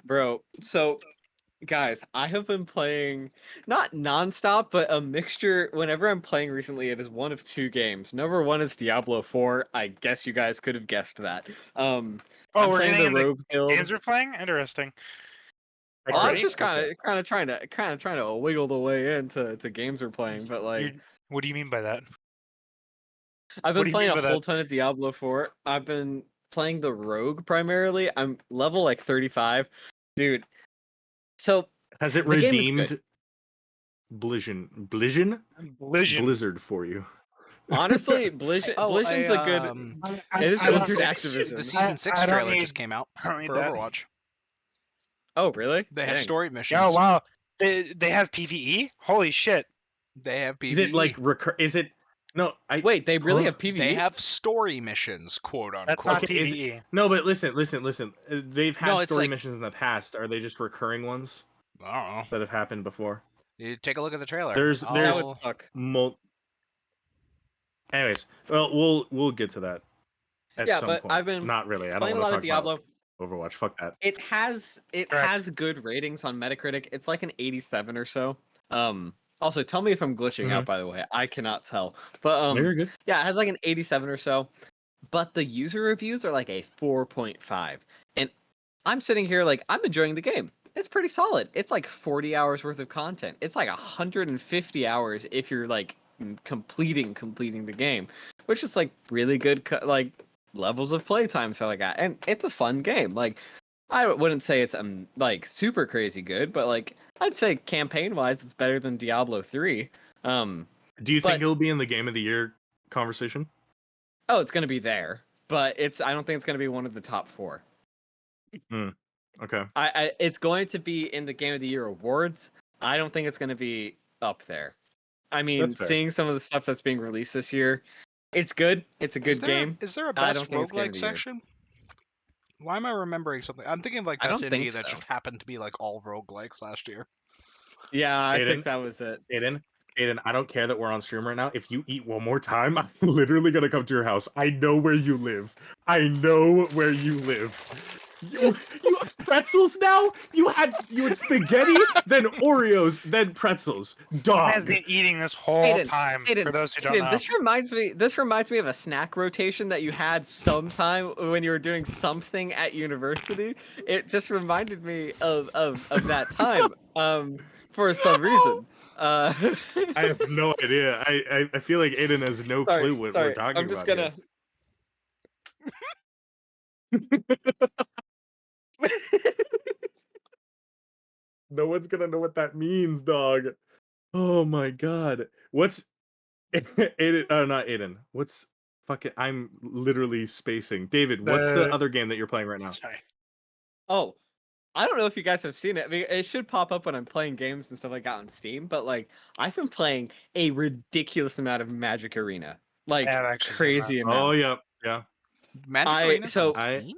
Bro, so guys, I have been playing not nonstop, but a mixture. Whenever I'm playing recently, it is one of two games. Number one is Diablo 4. I guess you guys could have guessed that. I'm we're playing getting the into Rogue build. games we're playing? Interesting. Well, I was Alrighty. just kind of trying to wiggle the way into games we're playing, but like What do you mean by that? I've what been do you playing mean a by whole that? ton of Diablo 4. I've been playing the Rogue primarily. I'm level like 35, dude. So Has it the game is redeemed good. Blizzard for you? Honestly, Blizzard's a good. It is Blizzard Activision. The season 6 trailer just came out I don't need for that. Overwatch. Oh, really? They have Dang. story missions. Oh wow, they have PVE. Holy shit! They have PvE. Is it like Is it? No, Wait, they really have PvE? They have story missions, quote unquote. That's not Okay, PVE. No, but listen. They've had No, it's story like- missions in the past. Are they just recurring ones I don't know. that have happened before? You take a look at the trailer. There's That would suck. Anyways, well, we'll get to that at Yeah, some but point. I've been Not really. I don't playing a want lot to of talk Diablo. about Overwatch. Fuck that. It has Correct. good ratings on Metacritic. It's like an 87 or so. Also, tell me if I'm glitching out. By the way, I cannot tell. But No, you're good. yeah, it has like an 87 or so. But the user reviews are like a 4.5, and I'm sitting here like I'm enjoying the game. It's pretty solid. It's like 40 hours worth of content. It's like 150 hours if you're like completing the game, which is like really good like levels of playtime. So like that, and it's a fun game. Like I wouldn't say it's like super crazy good, but like I'd say campaign wise, it's better than Diablo 3. Do you think it'll be in the Game of the Year conversation? Oh, it's gonna be there, but I don't think it's gonna be one of the top 4. Okay. It's going to be in the Game of the Year awards. I don't think it's going to be up there. I mean, seeing some of the stuff that's being released this year, it's good. It's a good game. Is there a I best don't think it's Game of roguelike the Year. section? Why am I remembering something? I'm thinking of like I don't Destiny think that so. just happened to be like all roguelikes last year. Yeah, I Aiden? think that was it. Aiden, I don't care that we're on stream right now. If you eat one more time, I'm literally gonna come to your house. I know where you live. You have pretzels now? You had spaghetti, then Oreos, then pretzels. Dog. Has been eating this whole time. For those who don't know, This reminds me of a snack rotation that you had sometime when you were doing something at university. It just reminded me of that time. For some reason. I have no idea. I feel like Aiden has no clue what we're talking about. I'm just gonna. No one's gonna know what that means, dog. Oh my god. What's Aiden? Oh, not Aiden. What's fucking? I'm literally spacing. David, what's the other game that you're playing right now? Sorry. Oh, I don't know if you guys have seen it. I mean, it should pop up when I'm playing games and stuff like that on Steam. But like, I've been playing a ridiculous amount of Magic Arena, like Yeah, I've actually seen crazy amount. Oh yeah. Magic Arena's on Steam?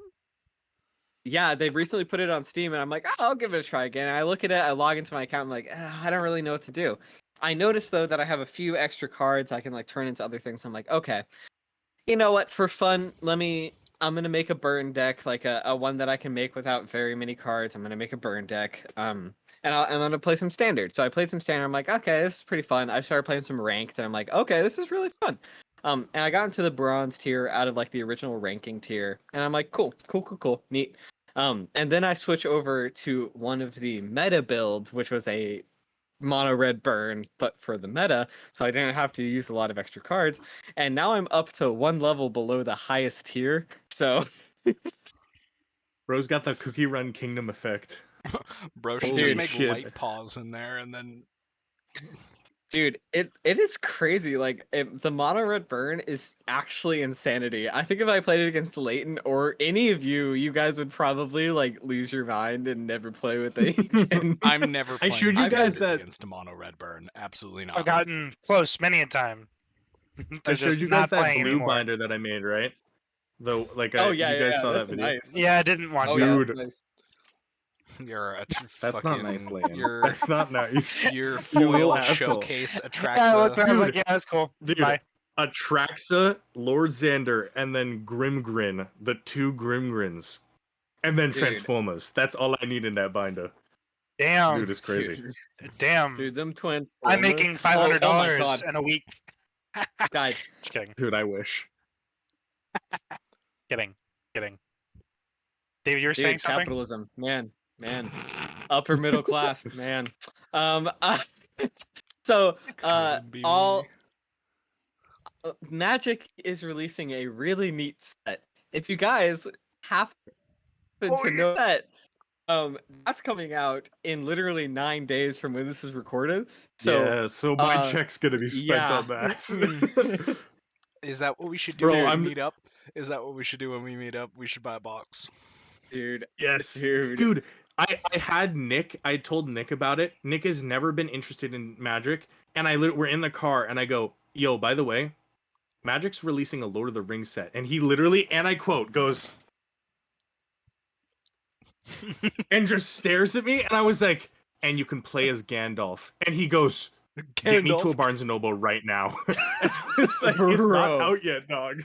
Yeah, they've recently put it on Steam, and I'm like, oh, I'll give it a try again. I look at it, I log into my account, I'm like, I don't really know what to do. I noticed though that I have a few extra cards I can like turn into other things. I'm like, okay, you know what? For fun, I'm gonna make a burn deck, like a one that I can make without very many cards. I'm gonna make a burn deck. And I'm gonna play some standard. So I played some standard. I'm like, okay, this is pretty fun. I started playing some ranked, and I'm like, okay, this is really fun. And I got into the bronze tier out of like the original ranking tier, and I'm like, cool, neat. And then I switch over to one of the meta builds, which was a mono red burn, but for the meta, so I didn't have to use a lot of extra cards. And now I'm up to one level below the highest tier. So Bro's got the Cookie Run Kingdom effect. Bro should Holy just make shit. light paws in there and then dude, it is crazy. Like the mono red burn is actually insanity. I think if I played it against Leighton or any of you, you guys would probably like lose your mind and never play with it again. I'm never playing showed you guys that- against a mono red burn. Absolutely not. I've gotten close many a time. I showed you guys not that playing blue anymore. binder that I made, right? Though, like, Oh yeah, you guys yeah, saw that that's video. nice. Yeah, I didn't watch Oh that. yeah, Dude. that's nice. You're a That's fucking. not nice, Liam. You're That's not nice. your You little foil asshole. showcase Yeah, I looked Atraxa. and I was like, Dude. yeah, that's cool. Dude, Bye. Atraxa, Lord Xander, and then Grimgrin, the 2 Grimgrins. And then Dude. Transformers. That's all I need in that binder. Damn. Dude, it's crazy. Damn. Dude, them twins. I'm making $500 Oh my God. in a week. Guys, Just kidding. Dude, I wish. Kidding. David, you were dude, saying something? capitalism, man, upper middle class, man. So Couldn't be all me. Magic is releasing a really neat set. If you guys happen to know that, that's coming out in literally 9 days from when this is recorded. So yeah, so my check's gonna be spent on that. Is that what we should do Bro, when I'm- we meet up? Is that what we should do when we meet up? We should buy a box. dude, Yes. dude, I had Nick, I told Nick about it. Nick has never been interested in Magic, and we're in the car, and I go, yo, by the way, Magic's releasing a Lord of the Rings set. And he literally, and I quote, goes, and just stares at me, and I was like, and you can play as Gandalf. And he goes, get me to a Barnes & Noble right now. It's like, it's not out yet, dog.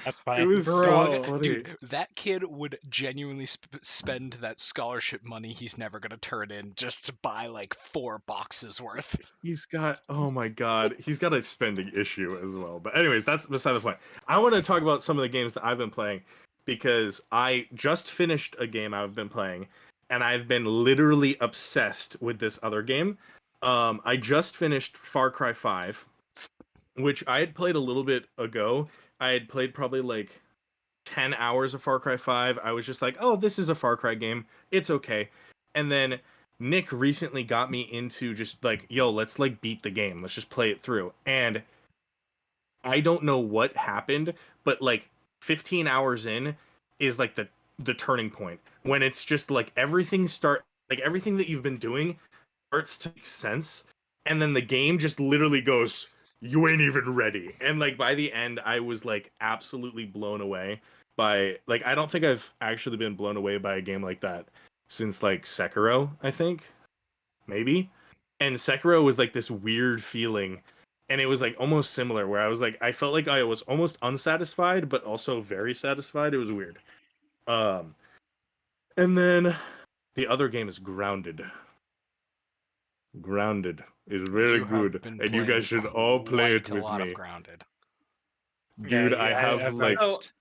That's funny. It was Bro. so funny. Dude, that kid would genuinely spend that scholarship money he's never gonna turn in just to buy like 4 boxes worth. He's got, oh my god, he's got a spending issue as well. But anyways, that's beside the point. I want to talk about some of the games that I've been playing, because I just finished a game I've been playing, and I've been literally obsessed with this other game. I just finished Far Cry 5, which I had played a little bit ago. I had played probably like 10 hours of Far Cry 5. I was just like, oh, this is a Far Cry game. It's okay. And then Nick recently got me into just like, yo, let's like beat the game. Let's just play it through. And I don't know what happened, but like 15 hours in is like the turning point when it's just like everything that you've been doing starts to make sense, and then the game just literally goes, you ain't even ready. And like by the end I was like absolutely blown away by, like, I don't think I've actually been blown away by a game like that since like Sekiro, I think, maybe. And Sekiro was like this weird feeling, and it was like almost similar where I was like, I felt like I was almost unsatisfied but also very satisfied. It was weird. And then the other game is Grounded. Grounded is very good, and you guys should all play it with me. Grounded. Dude, Yeah, I have I've like, noticed.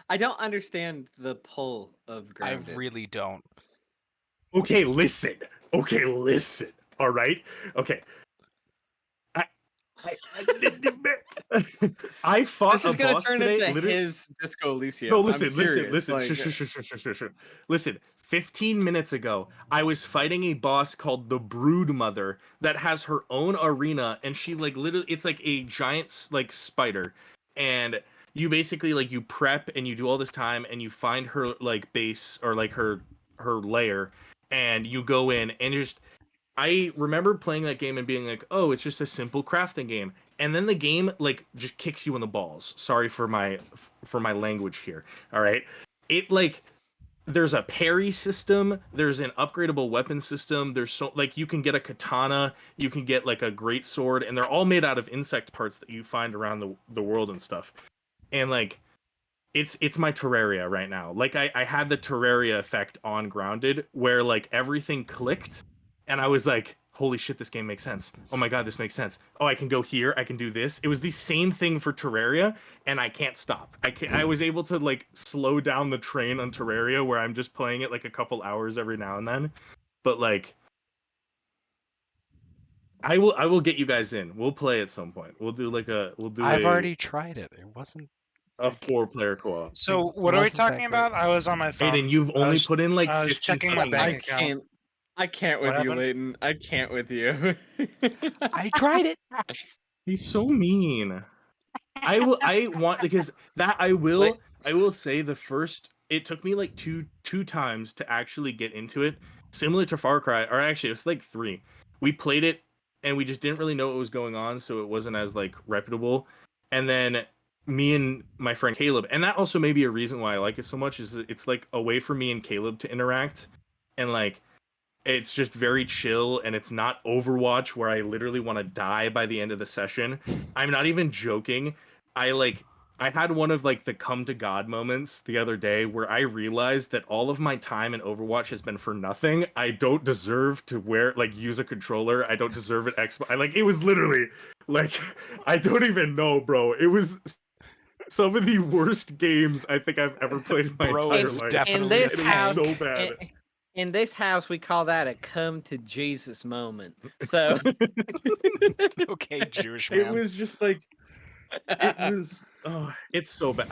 I don't understand the pull of Grounded. I really don't. okay, listen. All right. Okay. I fought This is a gonna boss turn today. into literally... his Disco Elysium. No, I'm listen. serious, like, Shush. Listen, 15 minutes ago, I was fighting a boss called the Brood Mother that has her own arena, and she like literally, it's like a giant like spider, and you basically like you prep and you do all this time, and you find her like base or like her lair, and you go in and just. I remember playing that game and being like, oh, it's just a simple crafting game. And then the game like just kicks you in the balls. Sorry for my language here. All right. It like there's a parry system, there's an upgradable weapon system, there's so like you can get a katana, you can get like a great sword, and they're all made out of insect parts that you find around the world and stuff. And like it's my Terraria right now. Like I had the Terraria effect on Grounded where like everything clicked. And I was like, holy shit, this game makes sense. Oh my god, this makes sense. Oh, I can go here, I can do this. It was the same thing for Terraria, and I can't stop. I was able to like slow down the train on Terraria where I'm just playing it like a couple hours every now and then. But like I will get you guys in. We'll play at some point. We'll do I've already tried it. It wasn't a 4-player co-op. So what are we wasn't that talking about? great. I was on my phone. Aiden, you've only put in like I was 15 checking my fucking bank minutes. account. I can't What with you, happened? Leighton. I can't with you. I tried it. He's so mean. I want because that I will say it took me like two times to actually get into it, similar to Far Cry, or actually it was like 3. We played it and we just didn't really know what was going on, so it wasn't as like reputable. And then me and my friend Caleb, and that also may be a reason why I like it so much, is that it's like a way for me and Caleb to interact. and like it's just very chill, and it's not Overwatch where I literally want to die by the end of the session. I'm not even joking. I had one of like the come to God moments the other day where I realized that all of my time in Overwatch has been for nothing. I don't deserve to use a controller. I don't deserve an Xbox. It was literally like I don't even know, bro. It was some of the worst games I think I've ever played in my Bro entire is life. definitely this a It was house- so bad. In this house, we call that a come to Jesus moment. So Okay, Jewish It man. was just like it was. Oh, it's so bad.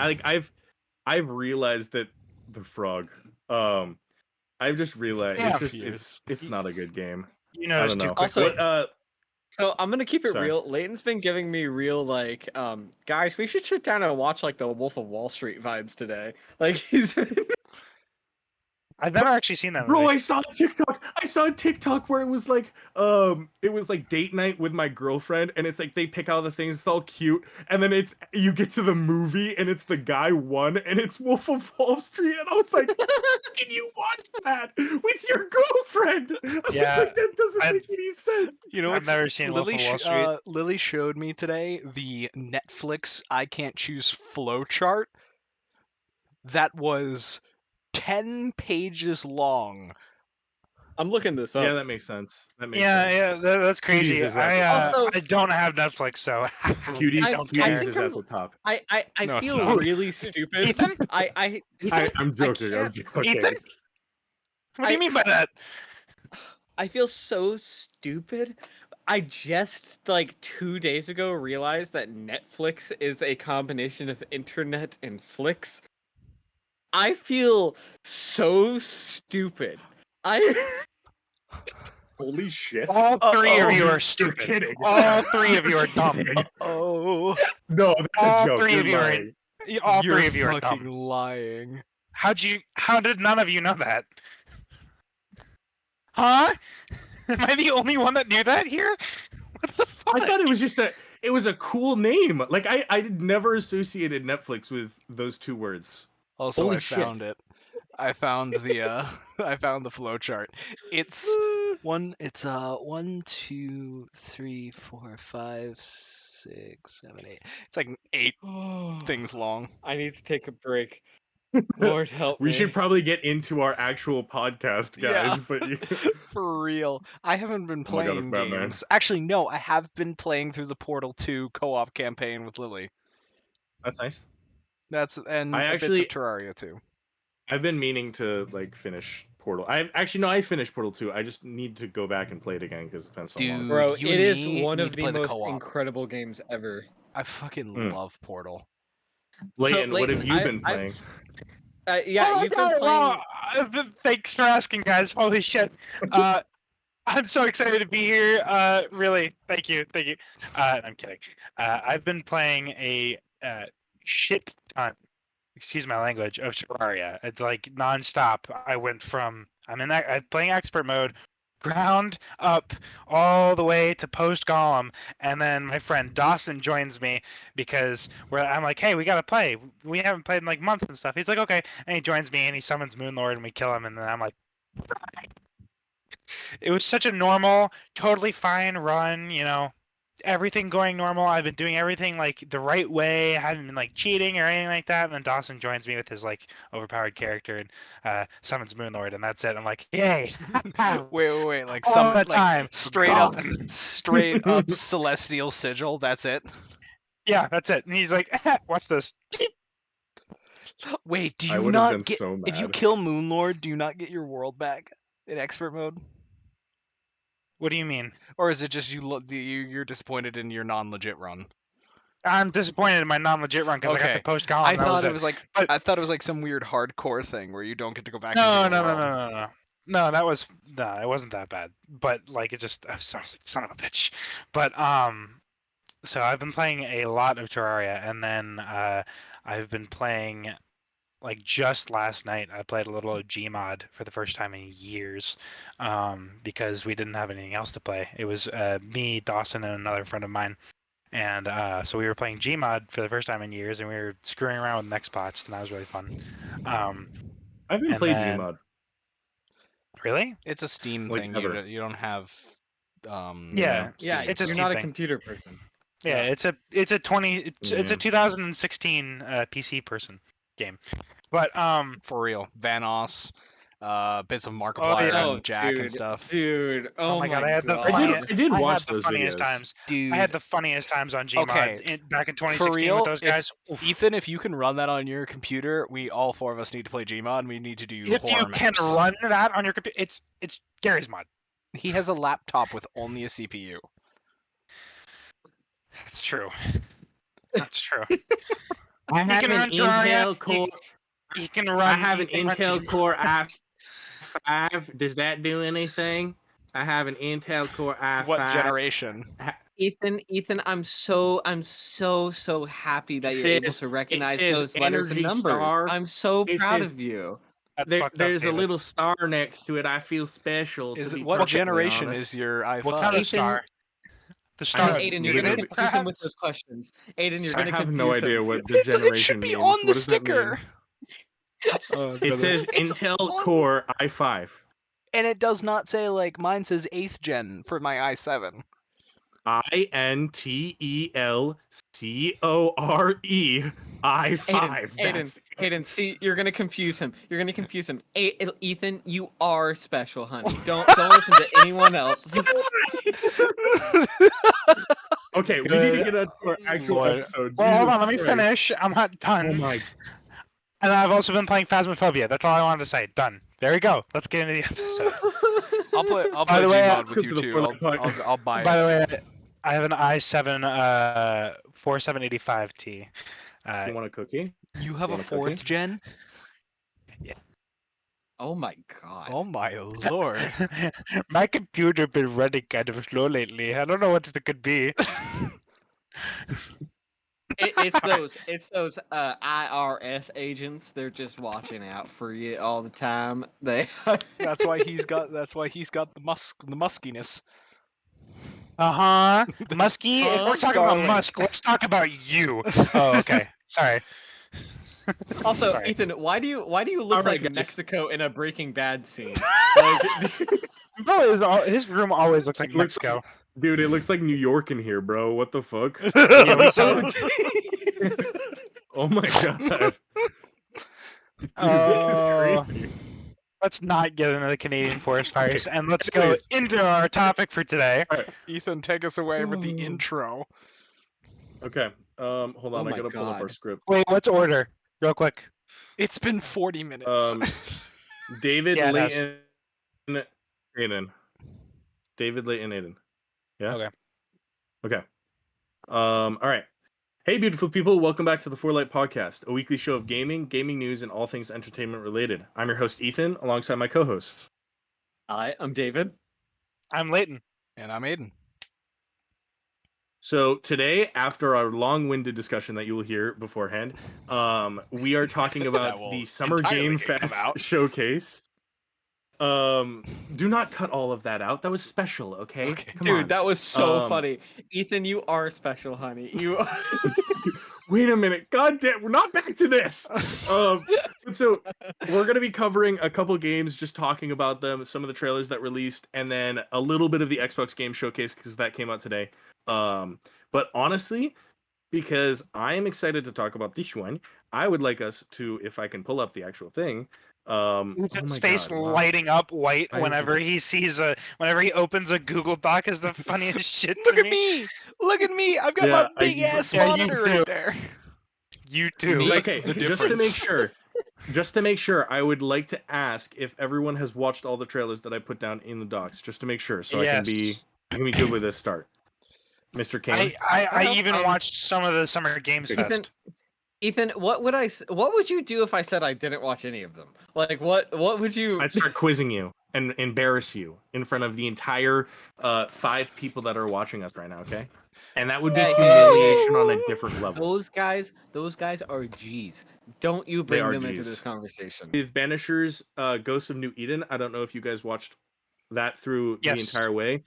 I've realized that the frog. I've just realized Yeah. it's just Pierce. it's not a good game. You I noticed don't too know. quickly. Also- So I'm gonna keep it Sorry. real. Leighton's been giving me real guys, we should sit down and watch like the Wolf of Wall Street vibes today. Like he's I've never actually seen that Bro, movie. I saw a TikTok where it was like date night with my girlfriend, and it's like they pick out the things, it's all cute, and then you get to the movie and it's the guy won, and it's Wolf of Wall Street, and I was like, can you watch that with your girlfriend? I was Yeah, like, that doesn't I've- make any sense. You know I've what's never seen Wolf of Wall Street. Lily showed me today the Netflix I can't choose flowchart that was 10 pages long. I'm looking this up. Yeah, that makes sense. That makes Yeah, sense. yeah, that's crazy. is I at Also- I don't have Netflix, so Cuties, I don't I Cuties think is I'm- at the top. I No, it's feel not. really stupid. Ethan? I'm joking. I'm can't- joking. Ethan? What do you mean by that? I feel so stupid. I just like 2 days ago realized that Netflix is a combination of internet and flicks. I feel so stupid. Holy shit! All three of you Uh-oh. are stupid. kidding. All three of you are dumb. Oh, No, that's All a joke. three You're of you are- lying. All you're three of you are fucking dumb. lying. How did none of you know that? Huh? Am I the only one that knew that here? What the fuck? I thought it was just it was a cool name. Like I never associated Netflix with those two words. Also, Holy I shit. found it. I found the I found the flowchart. It's 1, 2, 3, 4, 5, 6, 7, 8. It's like 8 things long. I need to take a break. Lord help me. We should probably get into our actual podcast, guys. Yeah. But For real. I haven't been Oh my God, playing it's Batman. games. Actually, no, I have been playing through the Portal 2 co-op campaign with Lily. that's nice. And I bits actually- of Terraria too. I've been meaning to finish Portal. I finished Portal 2. I just need to go back and play it again because it's been so long. Dude, Bro, you it and is me one need of to the play the most co-op. incredible games ever. I fucking Mm. love Portal. Layton, what have Leighton, you been playing? Yeah, you've been playing. Thanks for asking, guys. Holy shit. I'm so excited to be here. Really, thank you. I'm kidding. I've been playing a shit ton. Excuse my language, of Terraria. It's like nonstop. I'm playing expert mode, ground up all the way to post golem, and then my friend Dawson joins me because I'm like, hey, we gotta play. We haven't played in like months and stuff. He's like, okay, and he joins me and he summons Moonlord and we kill him, and then I'm like, it was such a normal, totally fine run, everything going normal. I've been doing everything like the right way. I haven't been like cheating or anything like that. And then Dawson joins me with his like overpowered character and summons Moonlord, and that's it. I'm like, yay! Wait, like All some the like time. straight up celestial sigil, that's it. Yeah, that's it. And he's like, watch this. Wait, do I you would have not been get so if you mad. kill Moonlord, do you not get your world back in expert mode? What do you mean? Or is it just you're disappointed in your non-legit run? I'm disappointed in my non-legit run because I got Okay. the post golem. I that thought was it was like But- I thought it was like some weird hardcore thing where you don't get to go back. No, into no, your no, world. no, no, no. No, it wasn't that bad. But like I was like, son of a bitch. But so I've been playing a lot of Terraria, and then I've been playing like just last night I played a little of Gmod for the first time in years, because we didn't have anything else to play. It was me, Dawson, and another friend of mine. And so we were playing Gmod for the first time in years, and we were screwing around with Nextbots, and that was really fun. I haven't and played then- Gmod. Really? It's a Steam Like thing. ever. You don't have. Yeah, Yeah, Steam, it's a you're Steam not a thing. computer person. Yeah, it's a Yeah. 2016 PC person game. But for real. Vanoss, bits of Oh, Markiplier yeah. Oh, and Jack and stuff. Dude. oh my god, I had the God. funniest. I did I watch had the those funniest videos. times. Dude, I had the funniest times on Gmod Okay. back in for 2016 real, with those guys. Oof. Ethan, if you can run that on your computer, we all four of us need to play Gmod, and we need to do If horror you can maps. run that on your computer, it's Gary's mod. He has a laptop with only a CPU. That's true. That's true. I have can an run Terraria, Intel Core. He can run. I have an he can run Intel Gmod. Core i5. Does that do anything? I have an Intel Core i5. What generation? Ethan, I'm so happy that you're able says- to it recognize says those letters and Energy numbers. Star. I'm so It proud says- of you. That's There, fucked up, there's a David. little star next to it. I feel special. Is to it be what perfectly generation honest. is your i5? What kind of Ethan- star? The star. have Aiden, you're literally- gonna confuse him with perhaps? those questions. Aiden, you're I gonna have confuse no him. idea what the it generation should be means. on What the does that sticker, mean? It says It's Intel on- Core i5. and it does not say like mine says 8th gen for my i7. INTELCORE i5. Aiden, see, you're gonna confuse him. Ethan, you are special, honey. Don't listen to anyone else. Okay, we need to get on to our actual Lord. episode. Well, hold Jesus on. Let me Christ. finish. I'm not done. Oh my! And I've also been playing Phasmophobia. That's all I wanted to say. Done. There we go. Let's get into the episode. I'll play By the way, Gmod with Welcome you to the too. Fortnite podcast. I'll buy it. By the way, I have an i7 4785T. You want a cookie? You have a Want a cookie? 4th gen? Oh my god. Oh my lord. My computer been running kind of slow lately. I don't know what it could be. It's those IRS agents. They're just watching out for you all the time. That's why he's got the muskiness. Uh-huh. Muskie, if we're talking Starlink. about Musk, let's talk about you. Oh, okay. Sorry. Also, Sorry. Ethan, why do you look Alright, like guys. Mexico in a Breaking Bad scene? Like, His room always looks like It looks Mexico. Dude, it looks like New York in here, bro. What the fuck? Oh my god. Dude, Oh. this is crazy. Let's not get into the Canadian forest fires, and let's go Anyways. into our topic for today. Ethan, take us away with the Oh. intro. Okay. Hold on. Oh I my gotta pull up our God. script. Wait, what's order? Real quick. It's been 40 minutes. David, Yeah, it has. Leighton, Aiden. David, Leighton, Aiden. Yeah. Okay. Okay. All right. Hey, beautiful people! Welcome back to the Forlight Podcast, a weekly show of gaming, gaming news, and all things entertainment related. I'm your host Ethan, alongside my co-hosts. Hi, I'm David. I'm Leighton. And I'm Aiden. So today, after our long-winded discussion that you will hear beforehand, we are talking about will the Summer entirely Game come Fest out. showcase. Do not cut all of that out. That was special, okay? Okay. Come Dude, on. that was so Um, funny. Ethan, you are special, honey. You are... Wait a minute. God damn, we're not back to this. So we're gonna be covering a couple games, just talking about them, some of the trailers that released, and then a little bit of the Xbox Game Showcase because that came out today. But honestly, because I am excited to talk about this one, I would like us to, if I can pull up the actual thing. Ethan's my face God, wow. lighting up white I- whenever he opens a Google Doc is the funniest shit to Look at me! Look at me! I've got Yeah, my big ass yeah, you monitor do. right there. You too. Me- Okay, the just to difference. make sure, I would like to ask if everyone has watched all the trailers that I put down in the docs, just to make sure, so I can be good with this start. Mr. Kane. I Well, even watched some of the Summer Games Ethan- Fest. Ethan, what would you do if I said I didn't watch any of them? Like, what would you? I'd start quizzing you and embarrass you in front of the entire 5 people that are watching us right now, okay? And that would be Hey, humiliation on a different level. Those guys are G's. Don't you They bring are them into Gs. this conversation. With Banisher's Ghosts of New Eden, I don't know if you guys watched that through the Yes. entire way.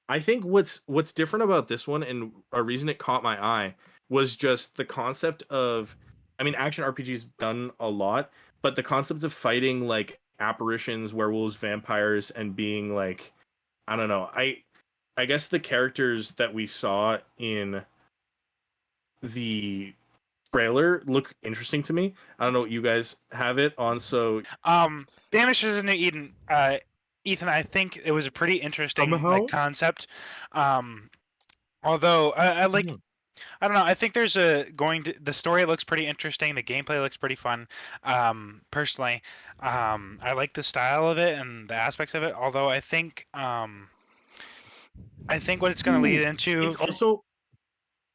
I think what's different about this one and a reason it caught my eye was just the concept of, I mean, action RPGs done a lot, but the concept of fighting like apparitions, werewolves, vampires, and being like, I don't know. I guess the characters that we saw in the trailer look interesting to me. I don't know what you guys have it on. So Banished into Eden. Ethan, I think it was a pretty interesting Somehow? concept. Although I like, I don't know. I think there's the story looks pretty interesting. The gameplay looks pretty fun. Personally, I like the style of it and the aspects of it. Although I think what it's going to lead into. It's also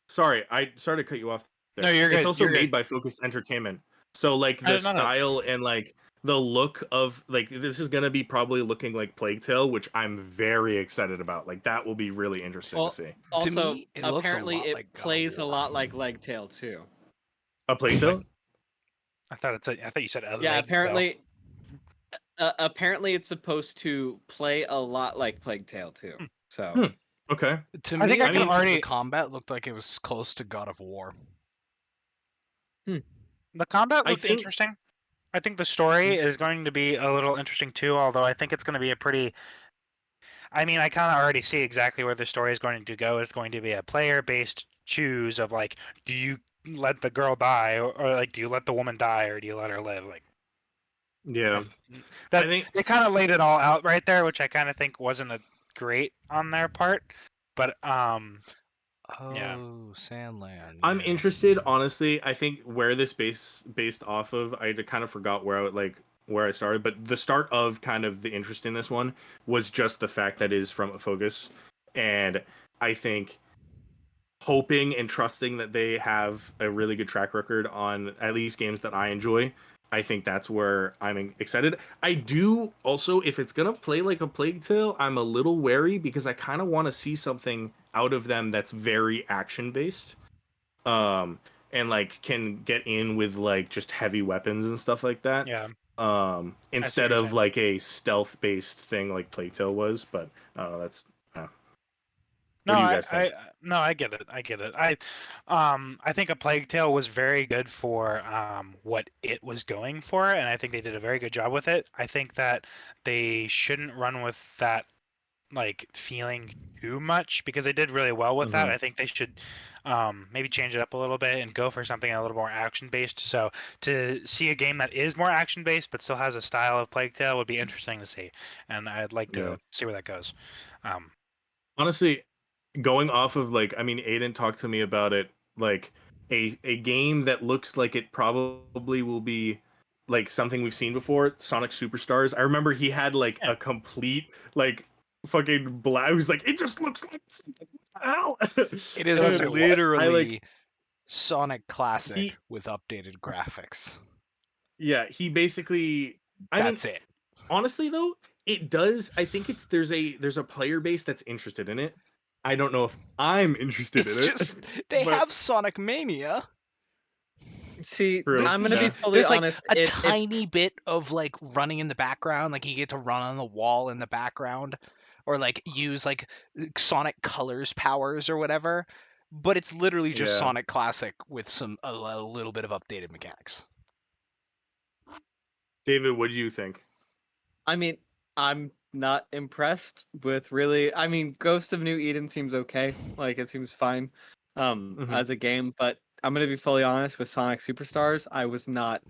sorry to cut you off there. No, you're good. It's also You're made good. by Focus Entertainment. So like I the did not know. style and like the look of like this is gonna be probably looking like Plague Tale, which I'm very excited about. Like that will be really interesting Well, to see. Also, me, it looks a apparently lot it like God of plays a War. lot like Leg Tale too. A Plague Tale? I thought you said. Yeah, apparently it's supposed to play a lot like Plague Tale too. So Okay. To I me, think I can the already- combat looked like it was close to God of War. The combat I looked think- interesting. I think the story is going to be a little interesting too, although I think it's going to be a pretty. I mean, I kind of already see exactly where the story is going to go. It's going to be a player-based choose of like, do you let the girl die, or like, do you let the woman die, or do you let her live? Like Yeah. that. I think They kind of laid it all out right there, which I kind of think wasn't a great on their part. But Oh, Yeah. Sandland. I'm yeah. interested, honestly. I think where this based off of, I kind of forgot where where I started, but the start of kind of the interest in this one was just the fact that it is from a Focus, and I think hoping and trusting that they have a really good track record on at least games that I enjoy. I think that's where I'm excited. I do also, if it's gonna play like a Plague Tale, I'm a little wary because I kind of want to see something out of them that's very action based, and like can get in with like just heavy weapons and stuff like that. yeah, Instead you're of saying. like a stealth based thing like Plague Tale was. But I don't know. That's no, what do you guys think? I get it. I get it. I think A Plague Tale was very good for what it was going for, and I think they did a very good job with it. I think that they shouldn't run with that like feeling too much because they did really well with that. Mhm. I think they should maybe change it up a little bit and go for something a little more action based. So to see a game that is more action based but still has a style of Plague Tale would be interesting to see, and I'd like to Yeah. see where that goes. Honestly, going off of like, I mean, Aiden talked to me about it, like a game that looks like it probably will be like something we've seen before, Sonic Superstars. I remember he had like Yeah. a complete like fucking he was like, it just looks like ow. It is And I literally Sonic Classic He- with updated graphics. yeah, he basically I mean, That's it. honestly though, it does. I think there's a player base that's interested in it. I don't know if I'm interested It's in it. just they but- have Sonic Mania. see, True. I'm gonna Yeah. be fully There's like honest. a tiny bit of like running in the background, like you get to run on the wall in the background, or like use like Sonic Colors powers or whatever. But it's literally just Yeah. Sonic Classic with a little bit of updated mechanics. David, what do you think? I mean, I'm not impressed with really. I mean, Ghosts of New Eden seems okay. Like it seems fine, Mhm. as a game. But I'm gonna be fully honest with Sonic Superstars. I was not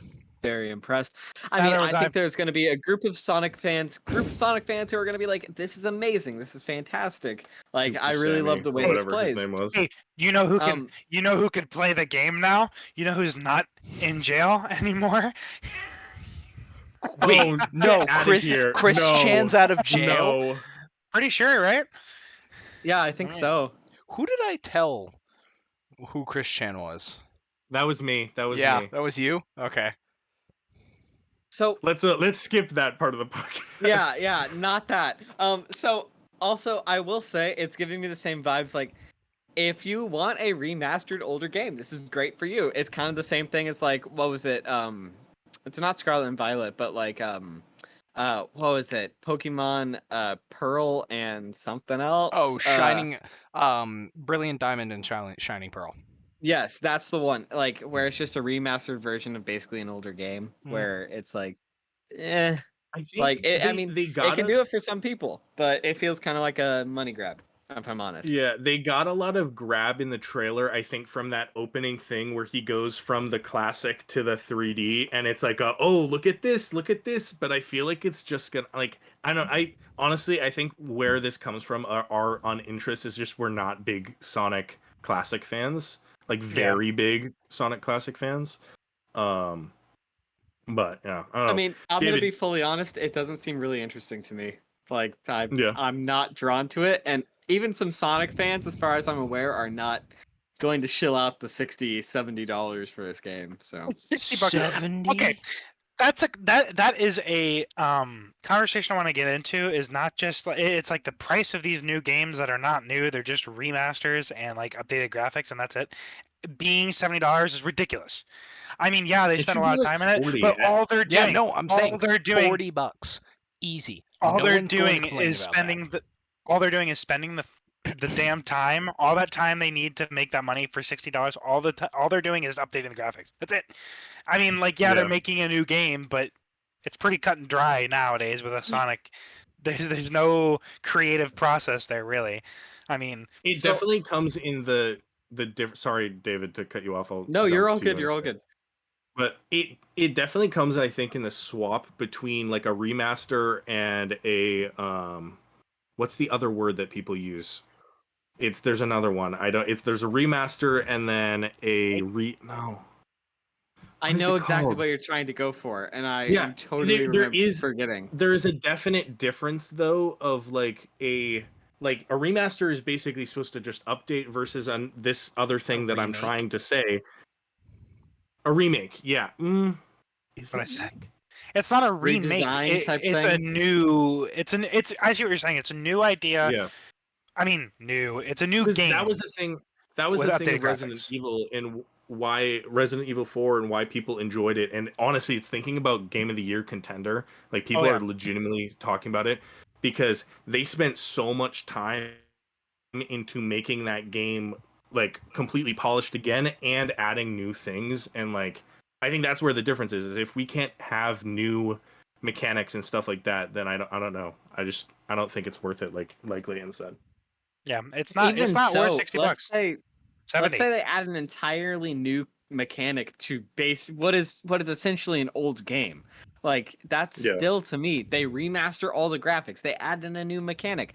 very impressed. I Neither mean, I was think I. there's gonna be a group of Sonic fans who are gonna be like, "This is amazing. This is fantastic. Like, I really Sammy, love the way or this whatever plays." his name was. Hey, you know who can Um, play the game now? You know who's not in jail anymore? Wait, Oh, no, get outta Chris here. Chris No. Chan's out of jail. No. Pretty sure, right? yeah, I think Yeah. so. Who did I tell who Chris Chan was? That was me. That was Yeah, me. that was you. Okay. So Let's skip that part of the podcast. yeah, not that. So also I will say it's giving me the same vibes. Like, if you want a remastered older game, this is great for you. It's kind of the same thing as like, what was it? It's not Scarlet and Violet, but like what was it? Pokemon Pearl and something else. Oh, Shining, Brilliant Diamond and Shining Pearl. Yes, that's the one. Like where it's just a remastered version of basically an older game, Hmm. where it's like, I think Like, they it can do it for some people, but it feels kind of like a money grab, if I'm honest. Yeah, they got a lot of grab in the trailer, I think, from that opening thing where he goes from the classic to the 3D, and it's like, oh, look at this, but I feel like it's just gonna, like, I don't, I honestly, I think where this comes from, our on interest is just we're not big Sonic Classic fans, like very big Sonic Classic fans. But yeah, I don't know. I mean, I'm David, gonna be fully honest. It doesn't seem really interesting to me. Like, Yeah. I'm not drawn to it, and even some Sonic fans, as far as I'm aware, are not going to shill out the $60-$70 for this game. So It's $60. 70? Okay, that is a conversation I want to get into. Is not just like it's like the price of these new games that are not new; they're just remasters and like updated graphics, and that's it. Being $70 is ridiculous. I mean, yeah, they It spent a should lot be of like time in it, 40. but all they're doing, Yeah, no, I'm all saying they're doing, $40, easy. all No they're one's going to doing complain is about spending that. all they're doing is spending the damn time, all that time they need to make that money for $60. All they're doing is updating the graphics. That's it. I mean, like, yeah, they're Yeah. making a new game, but it's pretty cut and dry nowadays with a Sonic. There's no creative process there, really. I mean, It So- definitely comes in the sorry, David, to cut you off. no, you're all jump to you good. in a You're all second. good. But it definitely comes, I think, in the swap between like a remaster and a what's the other word that people use? There's another one. There's a remaster and then no. I What is know it exactly called? what you're trying to go for, and I Yeah, am totally there is- forgetting. There is a definite difference though of like a remaster is basically supposed to just update versus on this other thing that I'm remake. trying to say. A remake, yeah. Is What I it said. remake? it's not a remake. Redesign type It's a thing? new. It's. I see what you're saying. It's a new idea. Yeah. I mean, new. It's a new Because game. that was the thing. That was with the thing updated with Resident graphics. Evil and why Resident Evil 4 and why people enjoyed it. And honestly, it's thinking about Game of the Year contender. Like people yeah. are legitimately talking about it because they spent so much time into making that game like completely polished again and adding new things. And like I think that's where the difference is. If we can't have new mechanics and stuff like that, then I don't know. I don't think it's worth it. Like Leanne said. Yeah, it's not. It's Even not worth so, $60. let's say 70. they add an entirely new mechanic to base what is essentially an old game. Like, that's Yeah. still, to me, they remaster all the graphics. They add in a new mechanic.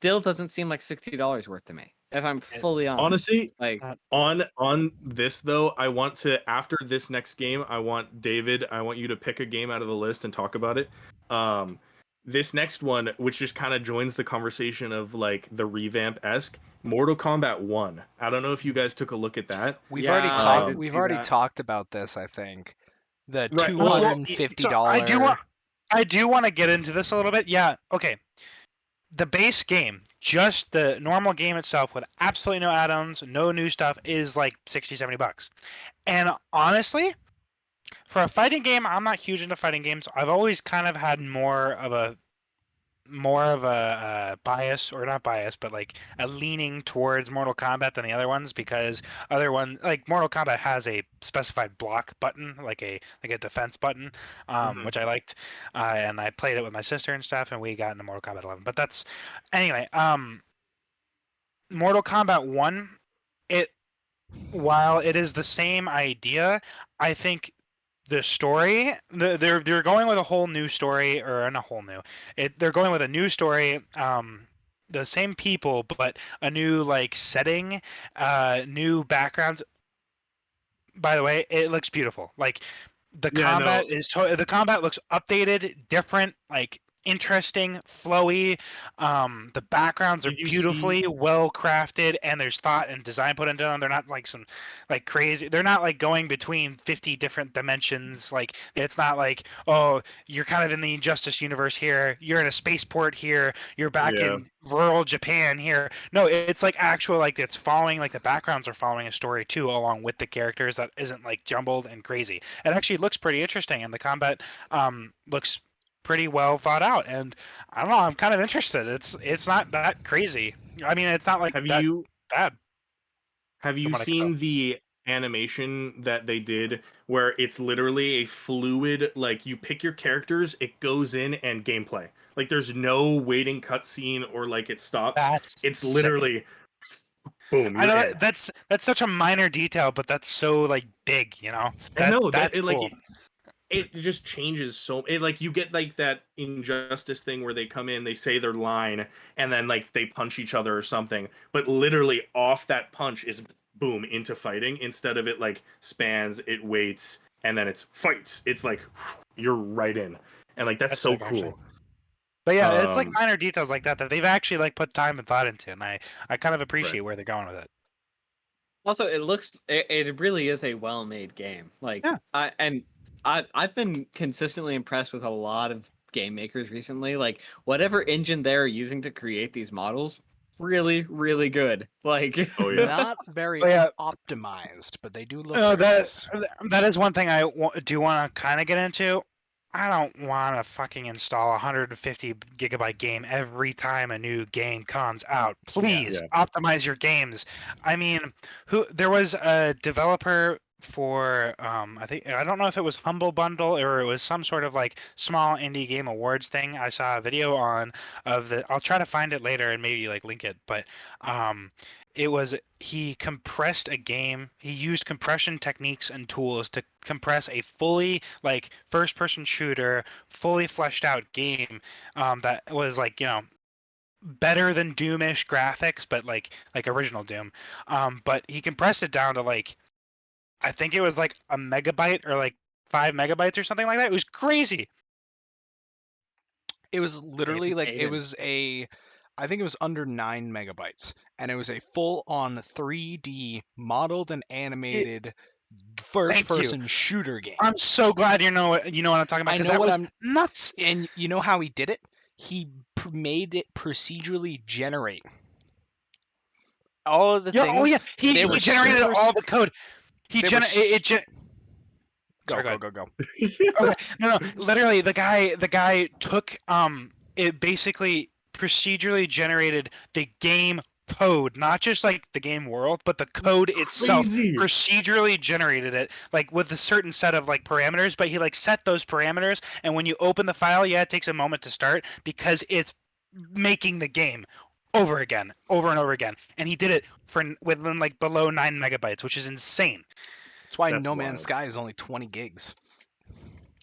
Still doesn't seem like $60 worth to me, if I'm fully honest. Honestly, Like, on this though, I want to, after this next game, I want you to pick a game out of the list and talk about it. This next one, which just kind of joins the conversation of like the revamp-esque, Mortal Kombat 1. I don't know if you guys took a look at that. We've Yeah, already I talked. did We've see already that. talked about this. I think the Right, $250. So I do want to get into this a little bit. Yeah. Okay. The base game, just the normal game itself with absolutely no add-ons, no new stuff, is like $60-$70. And honestly, for a fighting game, I'm not huge into fighting games. I've always kind of had more of a bias, or not bias, but like a leaning towards Mortal Kombat than the other ones, because other one, like Mortal Kombat has a specified block button, like a defense button, which I liked, and I played it with my sister and stuff, and we got into Mortal Kombat 11. But that's anyway. Mortal Kombat 1, while it is the same idea, I think the story, they're going with a whole new story, or not a whole new. They're going with a new story. The same people, but a new like setting, new backgrounds. By the way, it looks beautiful. Like the combat the combat looks updated, different, like interesting, flowy. The backgrounds are Did you beautifully well crafted, and there's thought and design put into them. They're not like some like crazy. They're not like going between 50 different dimensions. Like it's not like, oh, you're kind of in the Injustice universe here. You're in a spaceport here. You're back in rural Japan here. No, it's like actual, like it's following, like the backgrounds are following a story too, along with the characters, that isn't like jumbled and crazy. It actually looks pretty interesting, and the combat looks pretty well thought out, and I don't know, I'm kind of interested. It's not that crazy. I mean, it's not like bad. Have you From what I can seen the animation that they did where it's literally a fluid, like you pick your characters, it goes in and gameplay. Like there's no waiting cutscene or like it stops. That's It's sick. literally boom, I you're know in. that's such a minor detail, but that's so like big, you know. I know That's it, cool. like it just changes so it like you get like that Injustice thing where they come in, they say their line, and then like they punch each other or something, but literally off that punch is boom into fighting instead of it like spans, it waits, and then it's fights. It's like you're right in, and like that's so sick, actually. cool. But yeah, it's like Um, minor details like that they've actually like put time and thought into, and I kind of appreciate where they're going with it. Also, it really is a well-made game. Like Yeah. I've been consistently impressed with a lot of game makers recently. Like whatever engine they're using to create these models, really, really good. Like Oh yeah. Not very But yeah. optimized, but they do look No, very nice. that is one thing I do want to kind of get into. I don't want to fucking install a 150 gigabyte game every time a new game comes out. Please optimize your games. I mean, there was a developer for I don't know if it was Humble Bundle or it was some sort of like small indie game awards thing. I saw a video on of the. I'll try to find it later and maybe like link it, but it was he compressed a game. He used compression techniques and tools to compress a fully like first person shooter, fully fleshed out game that was like, you know, better than Doomish graphics, but like original Doom. But he compressed it down to like, I think it was like a megabyte or like 5 megabytes or something like that. It was crazy. It was literally like it Aiden. was I think it was under 9 megabytes, and it was a full-on 3D modeled and animated first-person shooter game. I'm so glad you know what I'm talking about. I 'Cause know that what was I'm nuts. And you know how he did it? He made it procedurally generate all of the things. Oh yeah, he they were generated super all the code. He they were Sorry, go. Okay, no, literally, the guy took it basically procedurally generated the game code, not just like the game world, but the code itself. crazy. Procedurally generated it, like with a certain set of like parameters. But he like set those parameters, and when you open the file, yeah, it takes a moment to start because it's making the game over and over again. And he did it within like below 9 megabytes, which is insane. That's why That's No wild. Man's Sky is only 20 gigs.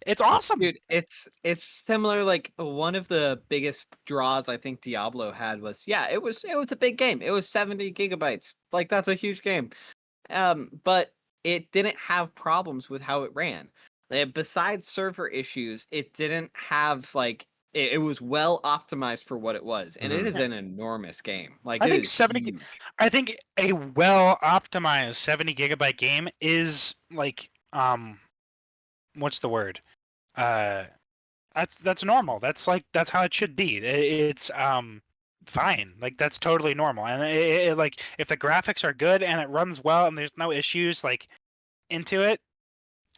It's awesome. Dude, it's similar. Like one of the biggest draws I think Diablo had was it was a big game. It was 70 gigabytes. Like that's a huge game. But it didn't have problems with how it ran. Besides server issues, it didn't have like it was well optimized for what it was, and it is an enormous game. Like I it think is 70. huge. I think a well optimized 70 gigabyte game is like what's the word? That's normal. That's how it should be. It's fine. Like that's totally normal. And it like if the graphics are good and it runs well and there's no issues like into it,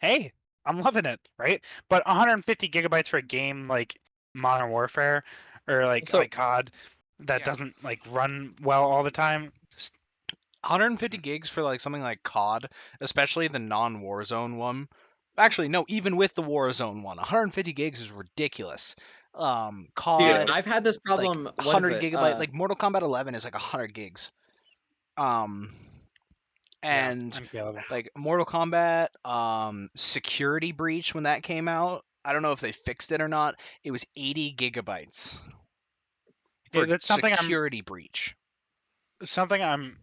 hey, I'm loving it, right? But 150 gigabytes for a game like Modern Warfare or like COD that doesn't like run well all the time. 150 gigs for like something like COD, especially the non-Warzone one. Actually, no, even with the Warzone one, 150 gigs is ridiculous. COD, Dude, I've had this problem. like what is 100 it? gigabyte, like Mortal Kombat 11 is like 100 gigs. And like Mortal Kombat, Security Breach when that came out, I don't know if they fixed it or not. It was 80 gigabytes. For that's something Security Breach. Something I'm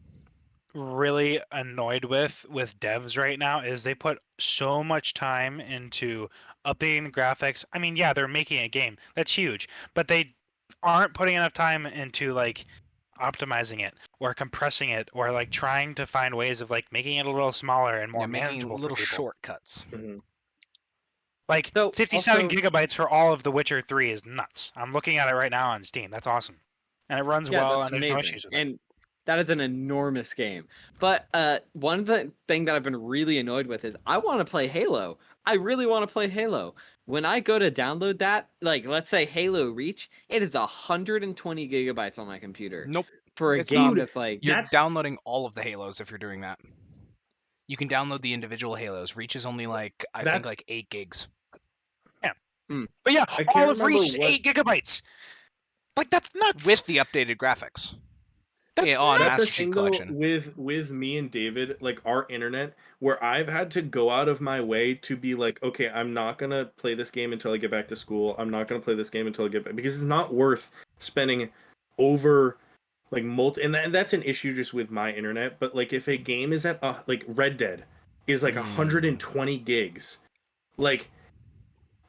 really annoyed with devs right now is they put so much time into updating the graphics. I mean, yeah, they're making a game. That's huge. But they aren't putting enough time into like optimizing it or compressing it or like trying to find ways of like making it a little smaller and more manageable little for people. Shortcuts. Mm-hmm. Like 57 gigabytes for all of The Witcher 3 is nuts. I'm looking at it right now on Steam. That's awesome. And it runs well and there's no issues with it. That is an enormous game. But one of the thing that I've been really annoyed with is I want to play Halo. I really want to play Halo. When I go to download that, like let's say Halo Reach, it is 120 gigabytes on my computer. Nope. For a game that's like you're downloading all of the Halos if you're doing that. You can download the individual Halos. Reach is only like I think That's- like 8 gigs But yeah, I can't all of remember Reach is what- 8 GB. Like that's nuts. with the updated graphics. That's on nuts. That's the Master Chief thing though Collection. with me and David, like our internet, where I've had to go out of my way to be like, okay, I'm not gonna play this game until I get back to school. I'm not gonna play this game until I get back, because it's not worth spending over like and that's an issue just with my internet. But like if a game is at like Red Dead is like 120 gigs, like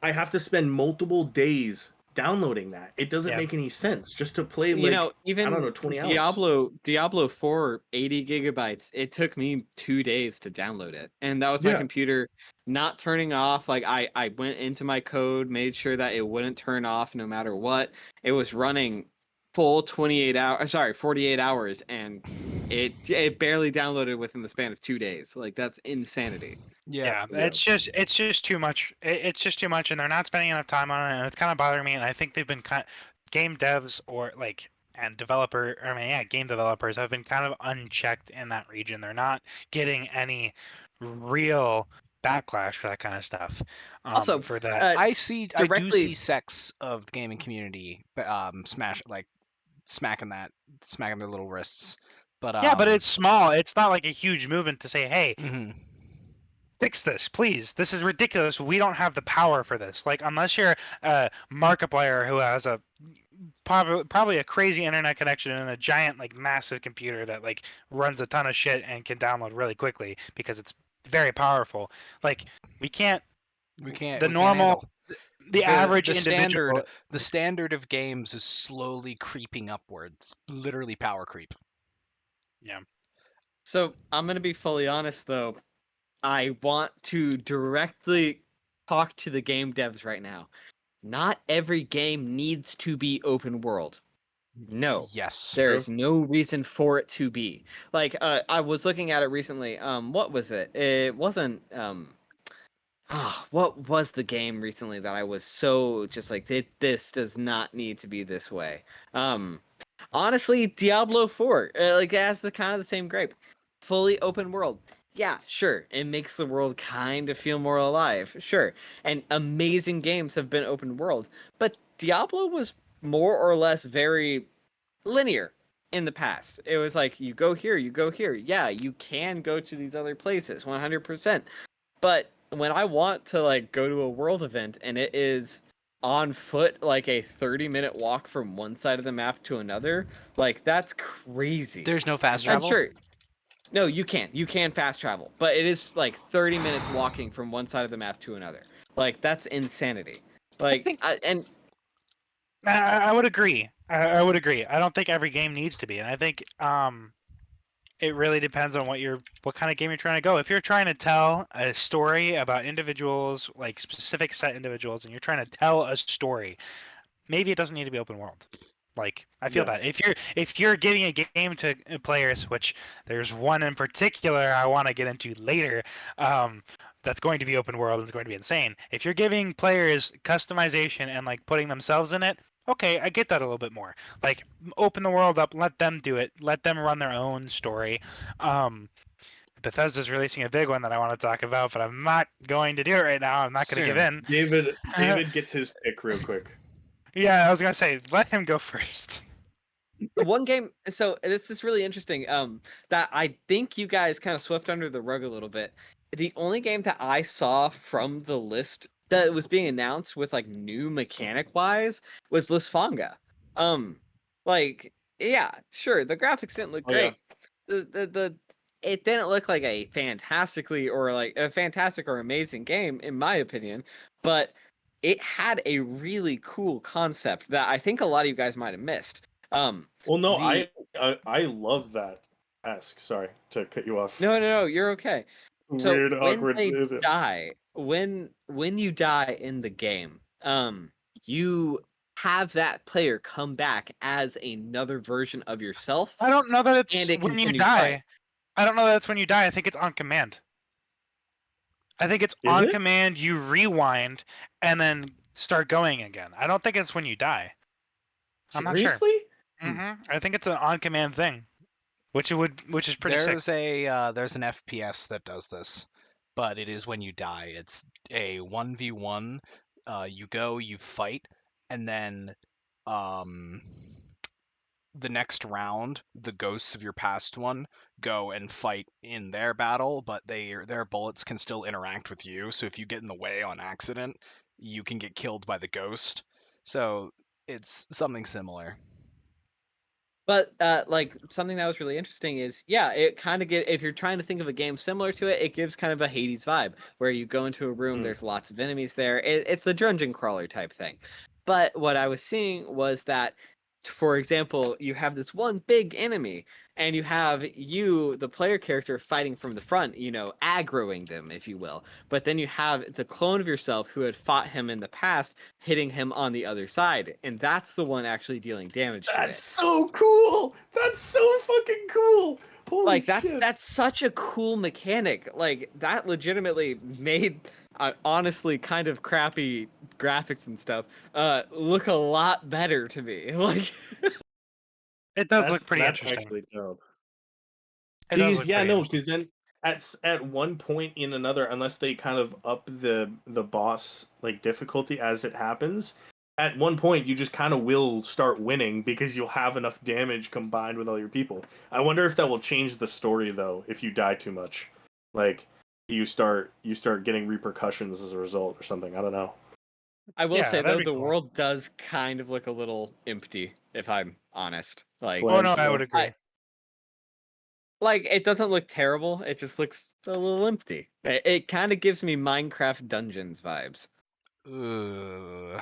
I have to spend multiple days downloading that. It doesn't Yeah. make any sense just to play like You know, even I don't know, 20 hours. Diablo 4, 80 gigabytes. It took me 2 days to download it, and that was my Yeah. computer not turning off. Like I went into my code, made sure that it wouldn't turn off no matter what. It was running full 48 hours. Sorry, 48 hours, and it barely downloaded within the span of 2 days. Like that's insanity. Yeah, it's just too much. It's just too much, and they're not spending enough time on it, and it's kind of bothering me. And I think they've been game devs or like and game developers have been kind of unchecked in that region. They're not getting any real backlash for that kind of stuff. Also, for that, I do directly- see sects of the gaming community smacking their little wrists. But yeah, but it's small. It's not like a huge movement to say, hey, mhm. fix this, please. This is ridiculous. We don't have the power for this. Like, unless you're a Markiplier who has a probably a crazy internet connection and a giant, like, massive computer that like runs a ton of shit and can download really quickly because it's very powerful. Like, we can't. we can't. The we can't normal, handle. the average the individual. the standard of games is slowly creeping upwards. Literally power creep. Yeah. So I'm gonna be fully honest though. I want to directly talk to the game devs right now. Not every game needs to be open world. No. Yes. There's no reason for it to be. Like, I was looking at it recently. What was it? It wasn't. What was the game recently that I was so just like, this does not need to be this way. Honestly, Diablo 4, like, it has the kind of the same gripe. Fully open world. Yeah, sure. It makes the world kind of feel more alive. Sure. And amazing games have been open world, but Diablo was more or less very linear in the past. It was like, you go here, you go here. Yeah, you can go to these other places 100%. But when I want to like go to a world event and it is on foot, like a 30-minute walk from one side of the map to another, like that's crazy. There's no fast And travel. sure. No, you can fast travel, but it is like 30 minutes walking from one side of the map to another. Like that's insanity. Like I would agree. I would agree. I don't think every game needs to be, and I think it really depends on what kind of game you're trying to go. If you're trying to tell a story about individuals, like specific set individuals, and you're trying to tell a story, maybe it doesn't need to be open world. Like, I feel that if you're giving a game to players, which there's one in particular I want to get into later, that's going to be open world and it's going to be insane. If you're giving players customization and like putting themselves in it, okay, I get that a little bit more. Like, open the world up, let them do it, let them run their own story. Bethesda's releasing a big one that I want to talk about, but I'm not going to do it right now. I'm not going to give in. David gets his pick real quick. Yeah, I was gonna say, let him go first. one game, so this is really interesting, that I think you guys kind of swept under the rug a little bit. The only game that I saw from the list that was being announced with like new mechanic wise was Lisfanga. Like, yeah, sure, the graphics didn't look great. The it didn't look like a fantastic or amazing game in my opinion, but it had a really cool concept that I think a lot of you guys might have missed. Well, no, I love that. Sorry to cut you off. No, you're okay. So Weird, when awkward. they die, when you die in the game, you have that player come back as another version of yourself. I don't know that it's And it when you continues die. playing. I don't know that's when you die. I think it's on command. I think it's on command. You rewind and then start going again. I don't think it's when you die. I'm not sure. Seriously? I think it's an on command thing. which is pretty sick. There's an FPS that does this, but it is when you die. It's a 1v1. You go, you fight, and then the next round, the ghosts of your past one go and fight in their battle, but their bullets can still interact with you. So if you get in the way on accident, you can get killed by the ghost. So it's something similar. But like something that was really interesting is, yeah, it kind of if you're trying to think of a game similar to it, it gives kind of a Hades vibe where you go into a room, there's lots of enemies there. It's the dungeon crawler type thing. But what I was seeing was that, for example, you have this one big enemy, and you have the player character, fighting from the front, aggroing them, if you will. But then you have the clone of yourself who had fought him in the past, hitting him on the other side, and that's the one actually dealing damage to it. That's so cool. That's so fucking cool. Holy Like shit. that's such a cool mechanic. Like that legitimately made honestly kind of crappy graphics and stuff look a lot better to me. Like It does look pretty interesting. Actually dope. It does look pretty Because then at one point in another, unless they kind of up the boss like difficulty as it happens, at one point you just kind of will start winning because you'll have enough damage combined with all your people. I wonder if that will change the story though if you die too much. Like you start getting repercussions as a result or something. I don't know. I will say though, that'd the be cool. world does kind of look a little empty, if I'm honest. Like, Oh no, I would agree. Like it doesn't look terrible. It just looks a little empty. It kind of gives me Minecraft Dungeons vibes. Ugh.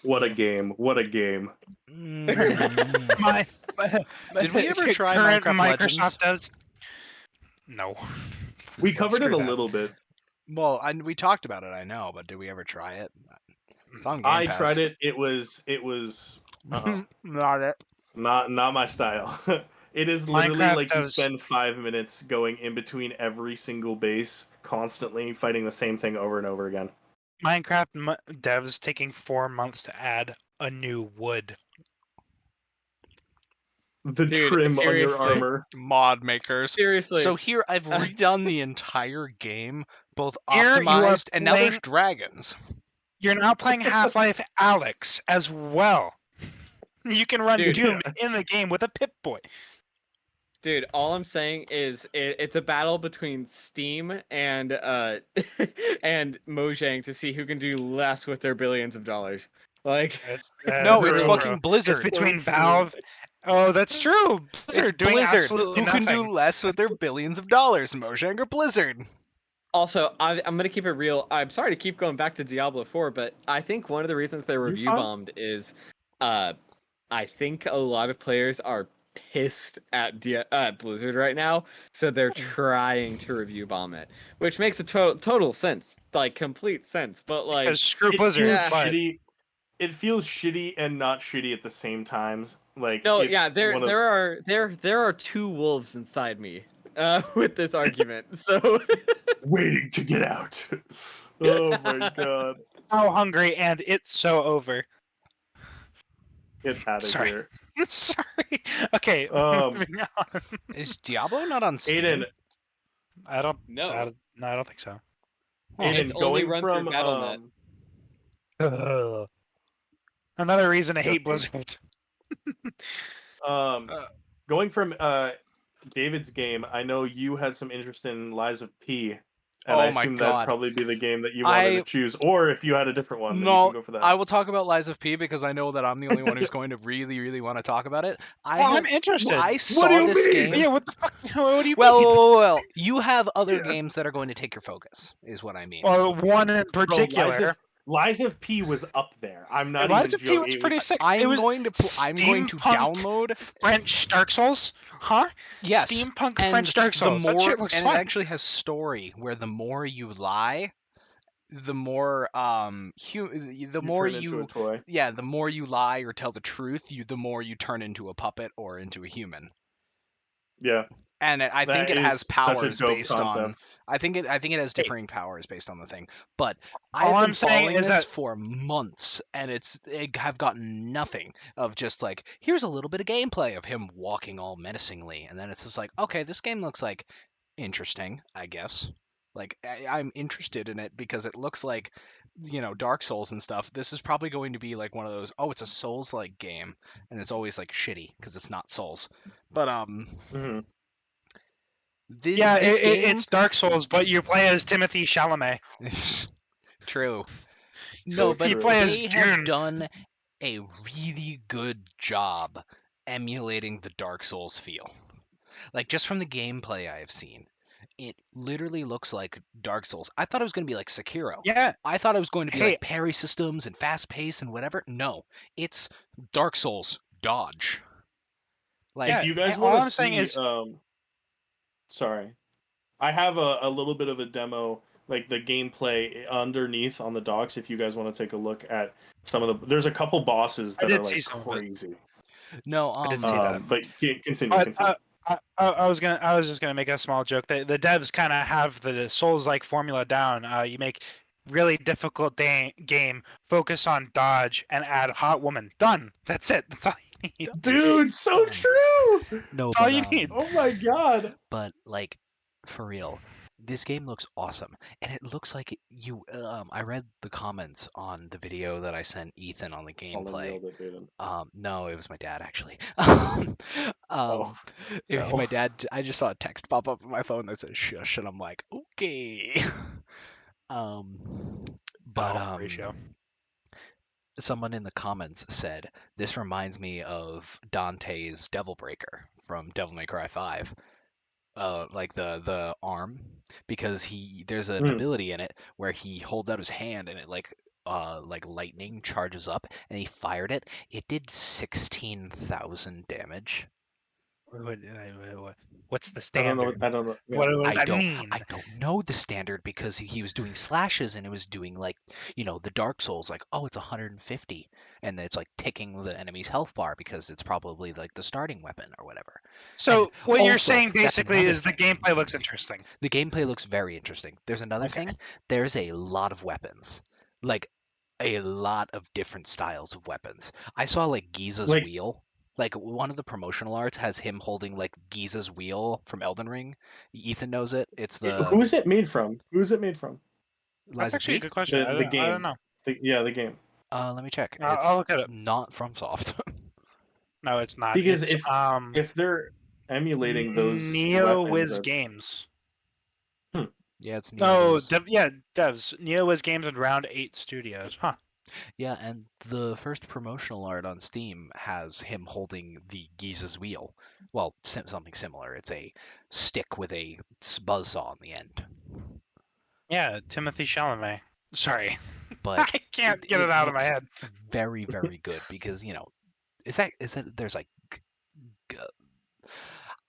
What a game! What a game! Mm. Did we ever try current Minecraft Microsoft Legends? does? No. We covered it Screw a that. little bit. Well, we talked about it, I know, but did we ever try it? It's on Game I Pass. tried it. It was Not it. not my style. It is literally Minecraft like you does- spend 5 minutes going in between every single base, constantly fighting the same thing over and over again. Minecraft devs taking 4 months to add a new wood. The Dude, trim on your seriously. armor. Mod makers. Seriously. So here I've redone the entire game, both Here you are optimized, and now there's playing- dragons. You're now playing Half-Life Alyx as well. You can run Dude. Doom in the game with a Pip-Boy. Dude, all I'm saying is it's a battle between Steam and and Mojang to see who can do less with their billions of dollars. Like, No, it's Bro. fucking It's Blizzard. between Valve. Oh, that's true. It's doing Blizzard. absolutely Who can nothing. do less with their billions of dollars, Mojang or Blizzard? also, I'm gonna keep it real. I'm sorry to keep going back to Diablo 4, but I think one of the reasons they review fine. bombed is, I think a lot of players are pissed at Blizzard right now, so they're trying to review bomb it, which makes a total sense, like complete sense. But like, Because screw It Blizzard. feels but- shitty. It feels shitty and not shitty at the same times. Like no, it's yeah, one of- there are two wolves inside me with this argument. So waiting to get out. Oh my god. So hungry, and it's so over. Get out of Sorry. here. Sorry. Okay, moving on. Is Diablo not on Steam? Aiden, I don't. no, I don't think so. Aiden, It's only going run through from Battle.net. Another reason to hate Okay. Blizzard. Going from David's game, I know you had some interest in Lies of P, and Oh I my assume God. that'd probably be the game that you wanted to choose. Or if you had a different one, then you No, can go for that. I will talk about Lies of P because I know that I'm the only one who's going to really, really want to talk about it. I'm interested. I What saw do you this mean? game. Yeah, what the fuck? What do you Well, mean? well, you have other games that are going to take your focus, is what I mean. Well, one in Bro, particular. Lies of P was up there. I'm not Lies even of P joking. was It pretty sick. It I'm was going to steampunk download. French Dark Souls, huh? Yes, Steampunk and French Dark Souls. The That more, shit looks and fun. it actually has story where the more you lie, the more the more turn into a toy. yeah, the more you lie or tell the truth, the more you turn into a puppet or into a human. Yeah. and I think That it has is such a powers dope based on. concept. I think it has Hey. differing powers based on the thing. But All I've been I'm saying following is this that- for months, and have gotten nothing of just like, here's a little bit of gameplay of him walking all menacingly, and then it's just like, okay, this game looks like interesting, I guess. Like I'm interested in it because it looks like, Dark Souls and stuff. This is probably going to be like one of those, oh, it's a Souls-like game, and it's always like shitty because it's not Souls. But Mhm. Yeah, this game, it's Dark Souls, but you play as Timothy Chalamet. true. So No, but you true. play as they have Dune. done a really good job emulating the Dark Souls feel. Like just from the gameplay I have seen, it literally looks like Dark Souls. I thought it was going to be like Sekiro. Yeah. I thought it was going to be Hey. like parry systems and fast pace and whatever. No, it's Dark Souls dodge. Like Yeah, If you guys and all want I'm to saying see, is- sorry, I have a little bit of a demo, like the gameplay underneath on the docs. If you guys want to take a look at some of the, there's a couple bosses I that are did see like some of it. crazy. no, I did see that. But continue. But I was just gonna make a small joke. The devs kind of have the Souls-like formula down. You make really difficult game, focus on dodge, and add hot woman. Done. That's it. That's all you need. Dude, so true. no, That's all but you need. Oh my god. but like for real, this game looks awesome, and it looks like you. I read the comments on the video that I sent Ethan on the gameplay. No, it was my dad actually. Oh, It was no. my dad. I just saw a text pop up on my phone that says "shush," and I'm like, okay. But Ratio. someone in the comments said this reminds me of Dante's Devil Breaker from Devil May Cry 5. Like the arm, because there's an ability in it where he holds out his hand and it like lightning charges up, and he fired it. It did 16,000 damage. What's the I standard? don't know. Yeah. What does I that mean? don't know the standard because he was doing slashes and it was doing like, the Dark Souls, like, oh, it's 150, and it's like ticking the enemy's health bar because it's probably like the starting weapon or whatever. So And what you're also, saying that's basically another is the thing. gameplay looks interesting. The gameplay looks very interesting. There's another Okay. thing. There's a lot of weapons, like a lot of different styles of weapons. I saw like Giza's Like- wheel. Like one of the promotional arts has him holding like Giza's wheel from Elden Ring. Ethan knows it. It's the Who is it made from? Who's it made from? That's actually a Liza P. good question. The I don't game. know. The game. Let me check. I'll It's look at it. not FromSoft. No, it's not. Because it's, if they're emulating those Neo weapons, Wiz that's- Games. Yeah, it's No, Neo. devs. Neo Wiz Games and Round 8 Studios. Huh. Yeah, and the first promotional art on Steam has him holding the Giza's wheel. Well, something similar. It's a stick with a buzzsaw on the end. Yeah, Timothy Chalamet. Sorry. But I can't get it out of my looks head. very, very good because there's like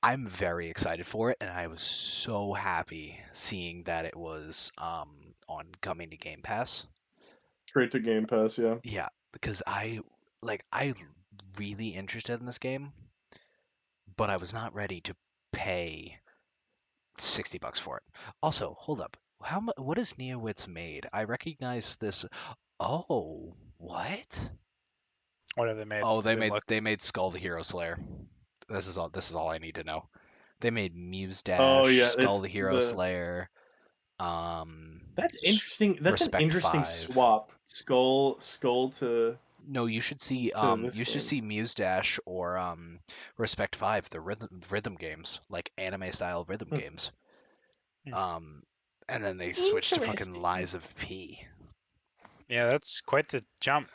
I'm very excited for it, and I was so happy seeing that it was on coming to Game Pass. Straight to Game Pass, yeah. Yeah, because I really interested in this game, but I was not ready to pay $60 for it. Also, hold up. What has Neowitz made? I recognize this. Oh, what? What have they made? Oh, I didn't look. they made Skull the Hero Slayer. This is all I need to know. They made Muse Dash, Oh, yeah, Skull it's the Hero the- Slayer. That's interesting. That's Respect an interesting 5. swap. Skull to No, you should see this you should game. see Muse Dash or Respect 5, the rhythm games, like anime style rhythm games. And then they switched to fucking Interesting. Lies of P. Yeah, that's quite the jump.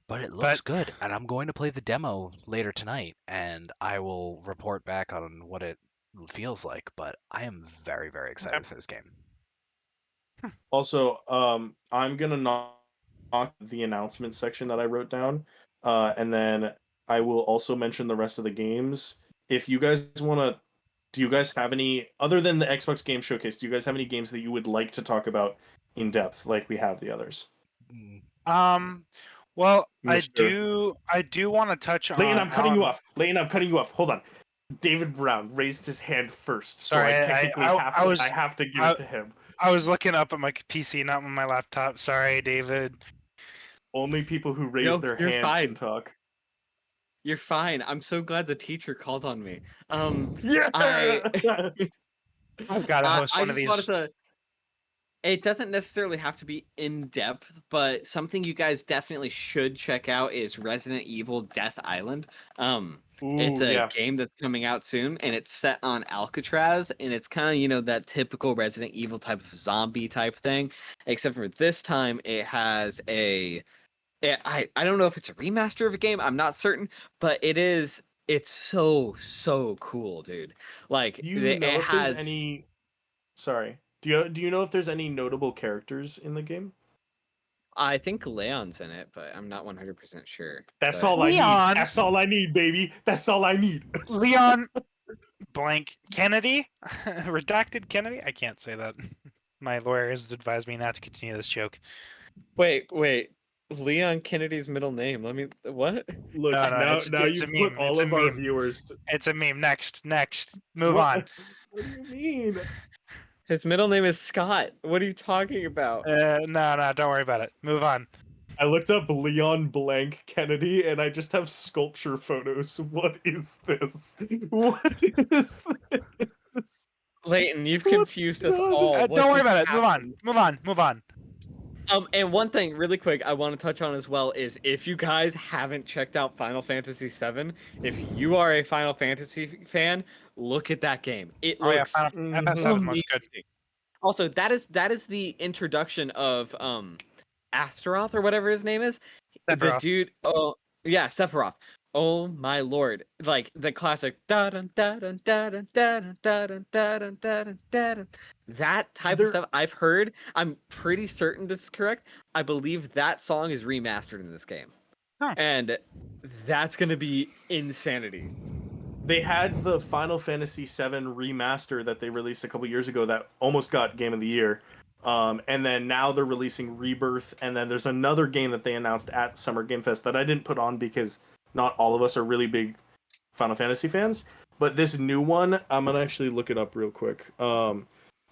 But it looks good, and I'm going to play the demo later tonight, and I will report back on what it feels like. But I am very, very excited for this game. Also, I'm gonna knock the announcement section that I wrote down, and then I will also mention the rest of the games. If you guys wanna, do you guys have any other than the Xbox Game Showcase? Do you guys have any games that you would like to talk about in depth, like we have the others? Well, Mr. I do want to touch on. Leighton, I'm cutting you off. Hold on. David Brown raised his hand first, Sorry, so I technically I have to give I- it to him. I was looking up at my PC, not on my laptop. Sorry, David. Only people who raise No, their you're hand fine. can talk. You're fine. I'm so glad the teacher called on me. Yeah. I've got to host I one of just these. wanted to. It doesn't necessarily have to be in depth, but something you guys definitely should check out is Resident Evil Death Island. It's Ooh, a yeah. game that's coming out soon, and it's set on Alcatraz, and it's kind of that typical Resident Evil type of zombie type thing, except for this time it has I don't know if it's a remaster of a game. I'm not certain, but it's so cool, dude. Like Do you it know if has. there's any? Sorry. Do you know if there's any notable characters in the game? I think Leon's in it, but I'm not 100% sure. That's But- all I Leon! need. That's all I need, baby. That's all I need. Leon blank Kennedy? Redacted Kennedy? I can't say that. My lawyer has advised me not to continue this joke. Wait. Leon Kennedy's middle name. Let me. What? Look, No, now it's you a put meme. all It's a of our meme. viewers. It's a meme. Next. Move What? on. What do you mean? His middle name is Scott. What are you talking about? No, don't worry about it. Move on. I looked up Leon blank Kennedy, and I just have sculpture photos. What is this? What is this? Leighton, you've What confused us the- all. What Don't worry just about it. happened? Move on. And one thing, really quick, I want to touch on as well is if you guys haven't checked out Final Fantasy VII, if you are a Final Fantasy fan, look at that game. It Oh yeah, looks Final FF7 looks good. amazing. Also, that is the introduction of Astaroth or whatever his name is. The Sephiroth. dude. Oh yeah, Sephiroth. Oh my lord! Like the classic da dun da dun da dun da dun da dun da dun da dun da dun. That type of stuff I've heard. I'm pretty certain this is correct. I believe that song is remastered in this game, Huh. and that's gonna be insanity. They had the Final Fantasy VII remaster that they released a couple years ago that almost got Game of the Year. And then now they're releasing Rebirth, and then there's another game that they announced at Summer Game Fest that I didn't put on because not all of us are really big Final Fantasy fans. But this new one, I'm gonna actually look it up real quick.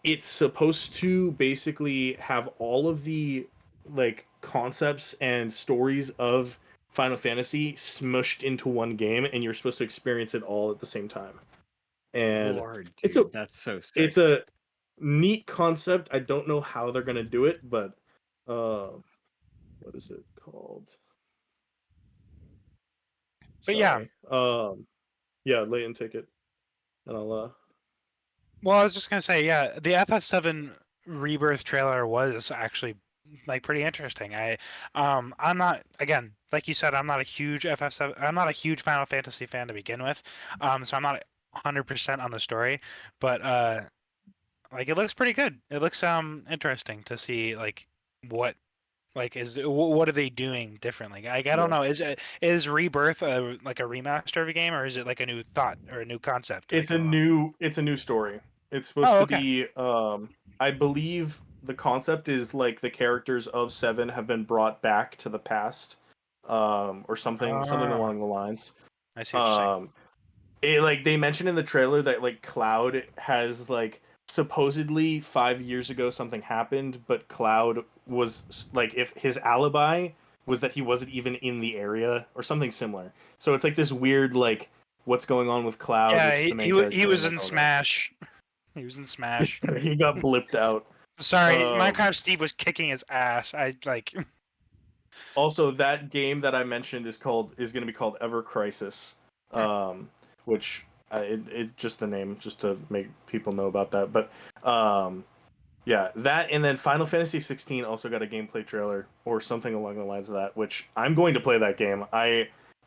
It's supposed to basically have all of the like concepts and stories of Final Fantasy smushed into one game, and you're supposed to experience it all at the same time. And Lord, dude, it's a- that's so sick. it's a neat concept. I don't know how they're gonna do it, but what is it called? But yeah. Yeah, Leighton, take it, and I'll Well, I was just gonna say, yeah, the FF7 Rebirth trailer was actually like pretty interesting. I'm not, again, like you said, I'm not a huge FF7. I'm not a huge Final Fantasy fan to begin with. So I'm not 100% on the story, but like it looks pretty good. It looks interesting to see like what what are they doing differently? Like I don't know. Is Rebirth like a remaster of a game, or is it like a new thought or a new concept? It's Like, a new story. It's supposed Oh, to okay. be I believe the concept is like the characters of Seven have been brought back to the past, or something Ah. along the lines. I see what you're saying. It like they mentioned in the trailer that like Cloud has like supposedly 5 years ago something happened, but Cloud was like if his alibi was that he wasn't even in the area or something similar. So it's like this weird like what's going on with Cloud. Yeah, which is the main he character, was and, in like, all that. Smash. He was in Smash. He got blipped out. Sorry, Um, Minecraft Steve was kicking his ass. I like. Also, that game that I mentioned is going to be called Ever Crisis, which it just the name just to make people know about that. But yeah, that and then Final Fantasy 16 also got a gameplay trailer or something along the lines of that, which I'm going to play that game.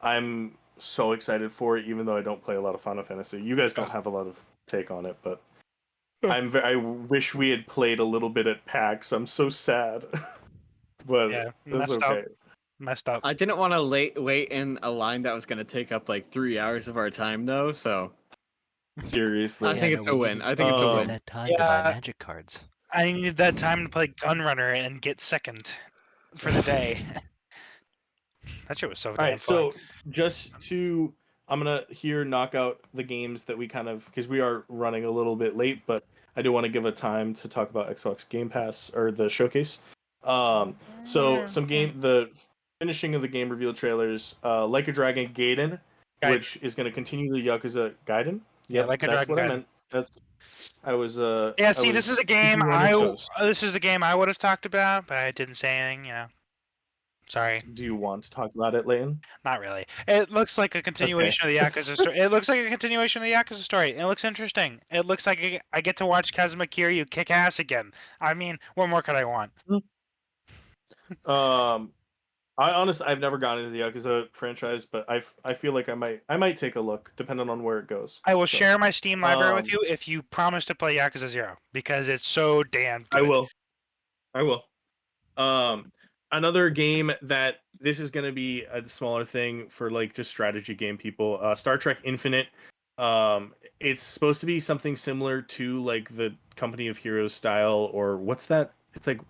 I'm so excited for it, even though I don't play a lot of Final Fantasy. You guys don't have a lot of take on it, but I wish we had played a little bit at PAX. I'm so sad. But Yeah, it's okay. messed up. I didn't want to wait in a line that was going to take up like 3 hours of our time, though. So Seriously. I think it's a win. I think it's a win. That time to buy Yeah. magic cards. I needed that time to play Gunrunner and get second for the day. That shit was so All damn right, fun. so just to I'm gonna here knock out the games that we kind of, because we are running a little bit late, but I do want to give a time to talk about Xbox Game Pass or the showcase. So the finishing of the game reveal trailers, Like a Dragon Gaiden, which is gonna continue the Yakuza Gaiden. Yeah, Yep, Like a that's Dragon what I Gaiden. meant. That's I was Yeah, see, this is a game keeping you on your toes. this is the game I would have talked about, but I didn't say anything. You know, sorry, Do you want to talk about it, Leighton? not really. It looks like a continuation of the Yakuza story. It looks like a continuation of the Yakuza story. It looks interesting. It looks like I get to watch Kazuma Kiryu kick ass again. I mean, what more could I want? I've never gone into the Yakuza franchise, but I feel like I might take a look, depending on where it goes. I will So, share my Steam library with you if you promise to play Yakuza 0, because it's so damn good. I will. Another game that this is going to be a smaller thing for like just strategy game people. Star Trek Infinite. It's supposed to be something similar to like the Company of Heroes style, or what's that? It's like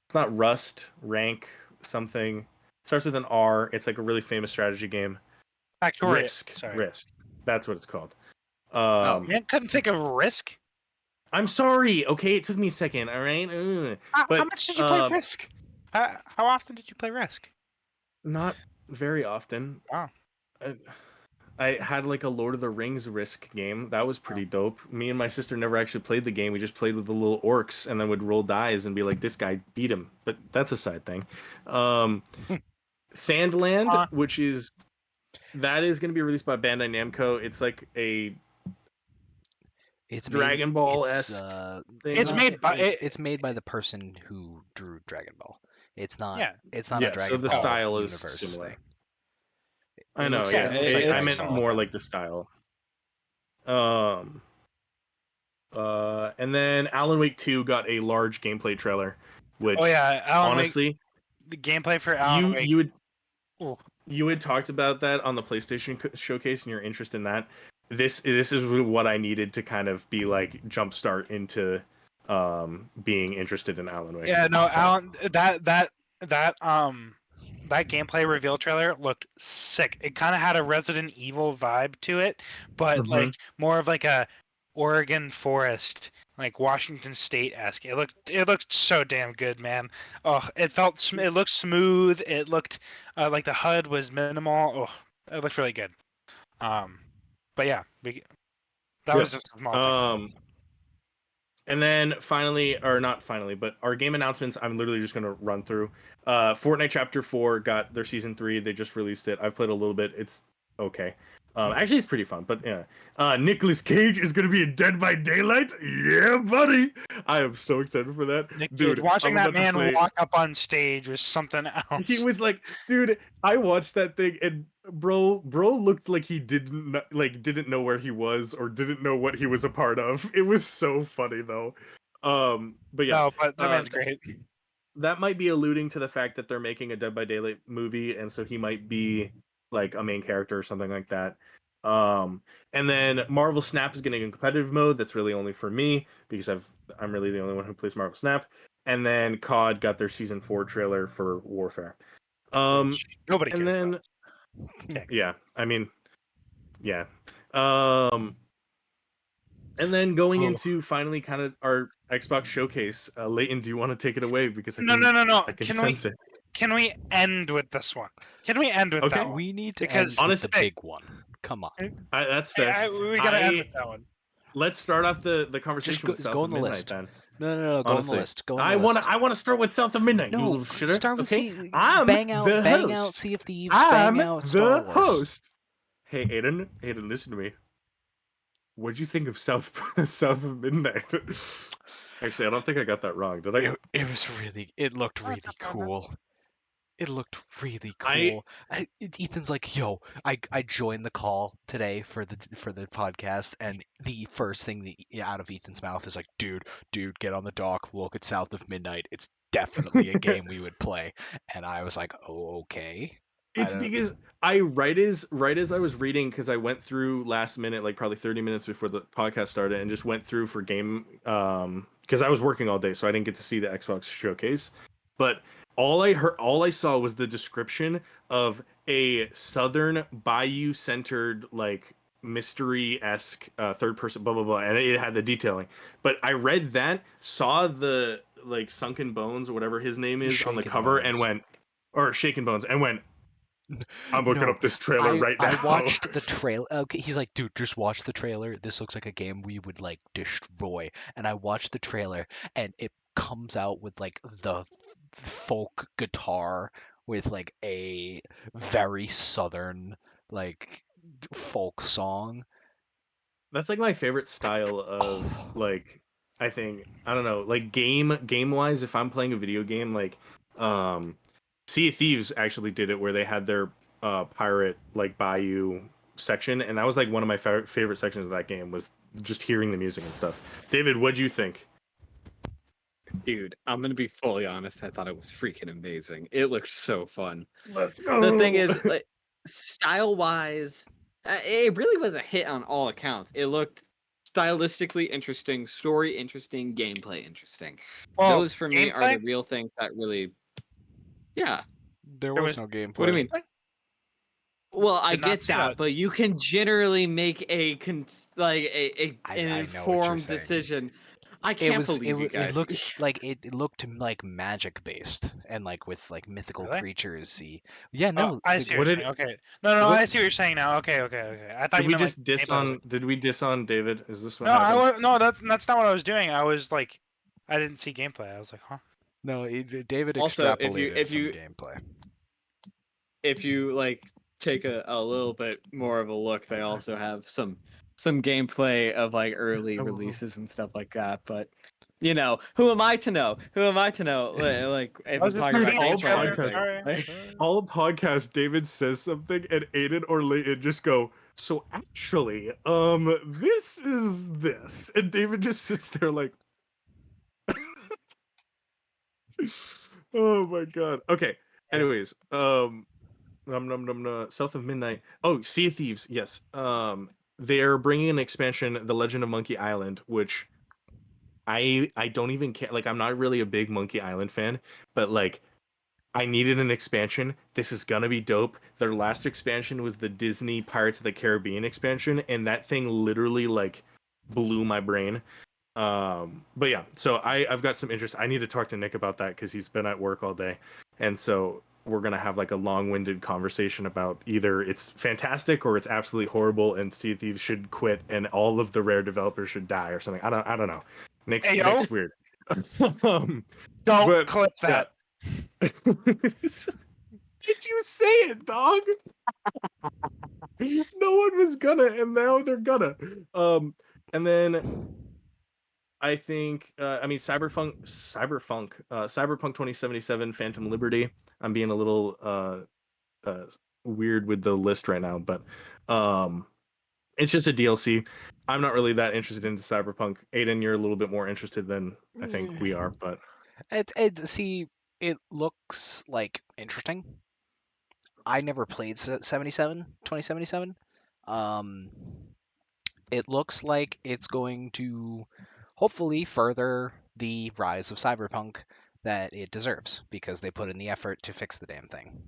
it's not Rust, Rank, something. It starts with an R. It's like a really famous strategy game. Risk. That's what it's called. Man, couldn't think of Risk. I'm sorry. Okay, it took me a second. All right. How much did you play Risk? How often did you play Risk? Not very often. Wow. I had like a Lord of the Rings Risk game. That was pretty dope. Me and my sister never actually played the game. We just played with the little orcs and then would roll dice and be like, this guy beat him. But that's a side thing. Sandland, which is going to be released by Bandai Namco. It's like a Dragon Ball-esque thing. It's made by the person who drew Dragon Ball. It's not. Yeah. It's not a Dragon Ball. So the style is universe similar. thing. I know. Yeah, I meant more like the style. And then Alan Wake 2 got a large gameplay trailer, which honestly, Wake, the gameplay for Alan Wake. You had talked about that on the PlayStation showcase, and you're interested in that. This is what I needed to kind of be like jumpstart into being interested in Alan Wake. Yeah, no, so. Alan, that gameplay reveal trailer looked sick. It kind of had a Resident Evil vibe to it, but like more of like a Oregon forest, like Washington State-esque. It looked so damn good, man. Oh, it looked smooth. It looked like the HUD was minimal. Oh, it looked really good. But yeah, that was just a small thing. And then finally, or not finally, but our game announcements, I'm literally just going to run through. Fortnite Chapter 4 got their Season 3. They just released it. I've played a little bit. It's okay. Actually, it's pretty fun, but yeah. Nicolas Cage is going to be in Dead by Daylight. Yeah, buddy. I am so excited for that. Dude, watching that man walk up on stage was something else. He was like, dude, I watched that thing and bro looked like he didn't know where he was or didn't know what he was a part of. It was so funny though. But yeah. No, but that man's great. That might be alluding to the fact that they're making a Dead by Daylight movie, and so he might be like a main character or something like that. And then Marvel Snap is getting a competitive mode. That's really only for me because I'm really the only one who plays Marvel Snap. And then COD got their Season 4 trailer for Warfare. Nobody cares. And then yeah, I mean, yeah. And then going into finally kind of our Xbox showcase, Leighton, do you want to take it away? Because no. I can sense it. Can we end with this one? Can we end with that one? We need to end with the big one. Come on. That's fair. We gotta end with that one. Let's start off the conversation with South of Midnight list. then. No. Go on the list. I want to start with South of Midnight. No, you little shitter. start with okay? bang out, Sea of Thieves, bang out Star Wars. Host. Hey, Aiden, listen to me. What'd you think of South of Midnight? Actually, I don't think I got that wrong. Did I? It looked really cool. It looked really cool. Ethan's like, yo, I joined the call today for the podcast, and the first thing out of Ethan's mouth is like, dude, get on the dock, look at South of Midnight. It's definitely a game we would play. And I was like, oh, okay. It's because right as I was reading, because I went through last minute, like probably 30 minutes before the podcast started, and just went through for game, because I was working all day, so I didn't get to see the Xbox showcase. but all I saw was the description of a southern bayou-centered like mystery-esque third person blah blah blah, and it had the detailing. But I read that, saw the like Sunken Bones or whatever his name is on the Shaken cover, Bones. and went, or Shaken Bones, and went, I'm looking No, up this trailer right now. I watched the trailer. Okay, he's like, dude, just watch the trailer. This looks like a game we would like destroy. And I watched the trailer, and it comes out with like the folk guitar with like a very southern like folk song. That's like my favorite style of like, I think, I don't know, like game wise, if I'm playing a video game, like Sea of Thieves actually did it where they had their pirate like bayou section, and that was like one of my favorite sections of that game, was just hearing the music and stuff. David, what'd you think? Dude, I'm gonna be fully honest. I thought it was freaking amazing. It looked so fun. Let's go. The thing is, like, style-wise, it really was a hit on all accounts. It looked stylistically interesting, story interesting, gameplay interesting. Well, Those for me are the gameplay? real things that really, yeah. There There was was- no gameplay. What do you mean? Well, I Did not get see that, that. but you can generally make an I an know what you're informed saying. decision. I It can't was believe you guys. it looked like it looked like magic based and like with like mythical Really? creatures. Yeah, Oh, no. I like, see what what you're did- saying. Okay. No, what- I see what you're saying now. Okay. I thought Did you we meant just like diss gameplay. on? Did we diss on David? Is this what No, happened? no, that's not what I was doing. I was like, I didn't see gameplay. I was like, huh? No, David Also, if extrapolated some you gameplay. if you like take a little bit more of a look, they also have some gameplay of like early Oh. releases and stuff like that. But you know, who am I to know? Who am I to know? Like if I I'm was just talking about reading the all gameplay, trailer. podcasts- everything. Sorry. All podcast, David says something, and Aiden or Leighton just go, so actually, this is this. And David just sits there like, oh my god. Okay. Anyways, South of Midnight. Oh, Sea of Thieves, yes. They're bringing an expansion, The Legend of Monkey Island, which I don't even care. Like, I'm not really a big Monkey Island fan, but like, I needed an expansion. This is gonna be dope. Their last expansion was the Disney Pirates of the Caribbean expansion, and that thing literally like blew my brain. But yeah, so I've got some interest. I need to talk to Nick about that because he's been at work all day, and so we're gonna have like a long-winded conversation about either it's fantastic or it's absolutely horrible, and Sea of Thieves should quit, and all of the Rare developers should die or something. I don't know. Nick's weird. Don't But- clip that. Did you say it, dog? No one was gonna, and now they're gonna. And then I think, I mean, Cyberpunk 2077, Phantom Liberty. I'm being a little weird with the list right now, but it's just a DLC. I'm not really that interested into Cyberpunk. Aiden, you're a little bit more interested than I think we are, but It looks like interesting. I never played 2077. It looks like it's going to hopefully further the rise of Cyberpunk that it deserves because they put in the effort to fix the damn thing.